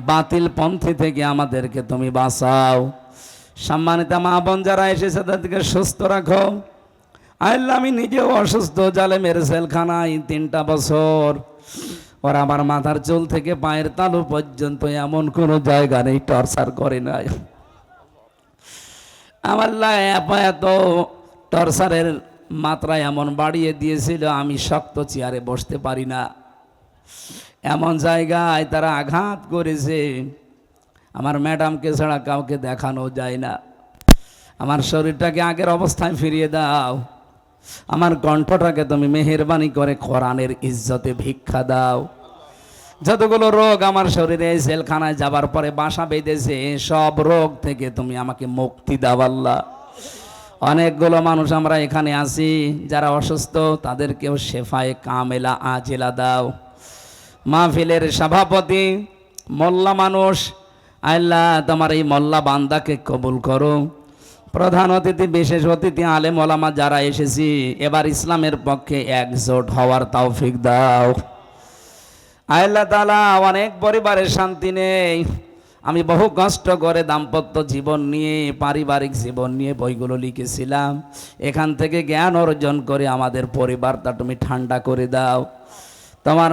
Speaker 1: বাতিল পন্থী থেকে আমাদেরকে তুমি বাঁচাও। সম্মানিত মা বোন যারা এসেছে তাদেরকে সুস্থ রাখো। আল্লাহ, আমি নিজেও অসুস্থ, জালেমের জেলখানায় 3টা বছর। ওরা আমার মাথার চুল থেকে পায়ের তালু পর্যন্ত এমন কোনো জায়গা নেই টর্চার করে নাই। আমার এত টর্চারের মাত্রা এমন বাড়িয়ে দিয়েছিল, আমি শক্ত চেয়ারে বসতে পারি না। এমন জায়গায় তারা আঘাত করেছে, আমার ম্যাডামকে ছাড়া কাউকে দেখানো যায় না। আমার শরীরটাকে আগের অবস্থায় ফিরিয়ে দাও। আমার কণ্ঠটাকে তুমি মেহেরবানি করে কোরআনের ইজ্জতে ভিক্ষা দাও। যতগুলো রোগ আমার শরীরে জেলখানায় যাবার পরে বাসা বেঁধেছে, সব রোগ থেকে তুমি আমাকে মুক্তি দাও আল্লাহ। অনেকগুলো মানুষ আমরা এখানে আছি যারা অসুস্থ, তাদেরকেও শেফায়ে কামেলা আজেলা দাও। মাহফিলের সভাপতি মোল্লা মানুষ, আল্লাহ তোমার এই মোল্লা বান্দাকে কবুল করো। প্রধান অতিথি, বিশেষ অতিথি, আলেম ওলামা যারা এসেছি, এবার ইসলামের পক্ষে একজোট হওয়ার তৌফিক দাও। আল্লাহ তাআলা, অনেক পরিবারের শান্তি নেই। আমি বহু কষ্ট করে দাম্পত্য জীবন নিয়ে, পারিবারিক জীবন নিয়ে বইগুলো লিখেছিলাম। এখান থেকে জ্ঞান অর্জন করে আমাদের পরিবারটা তুমি ঠান্ডা করে দাও। তোমার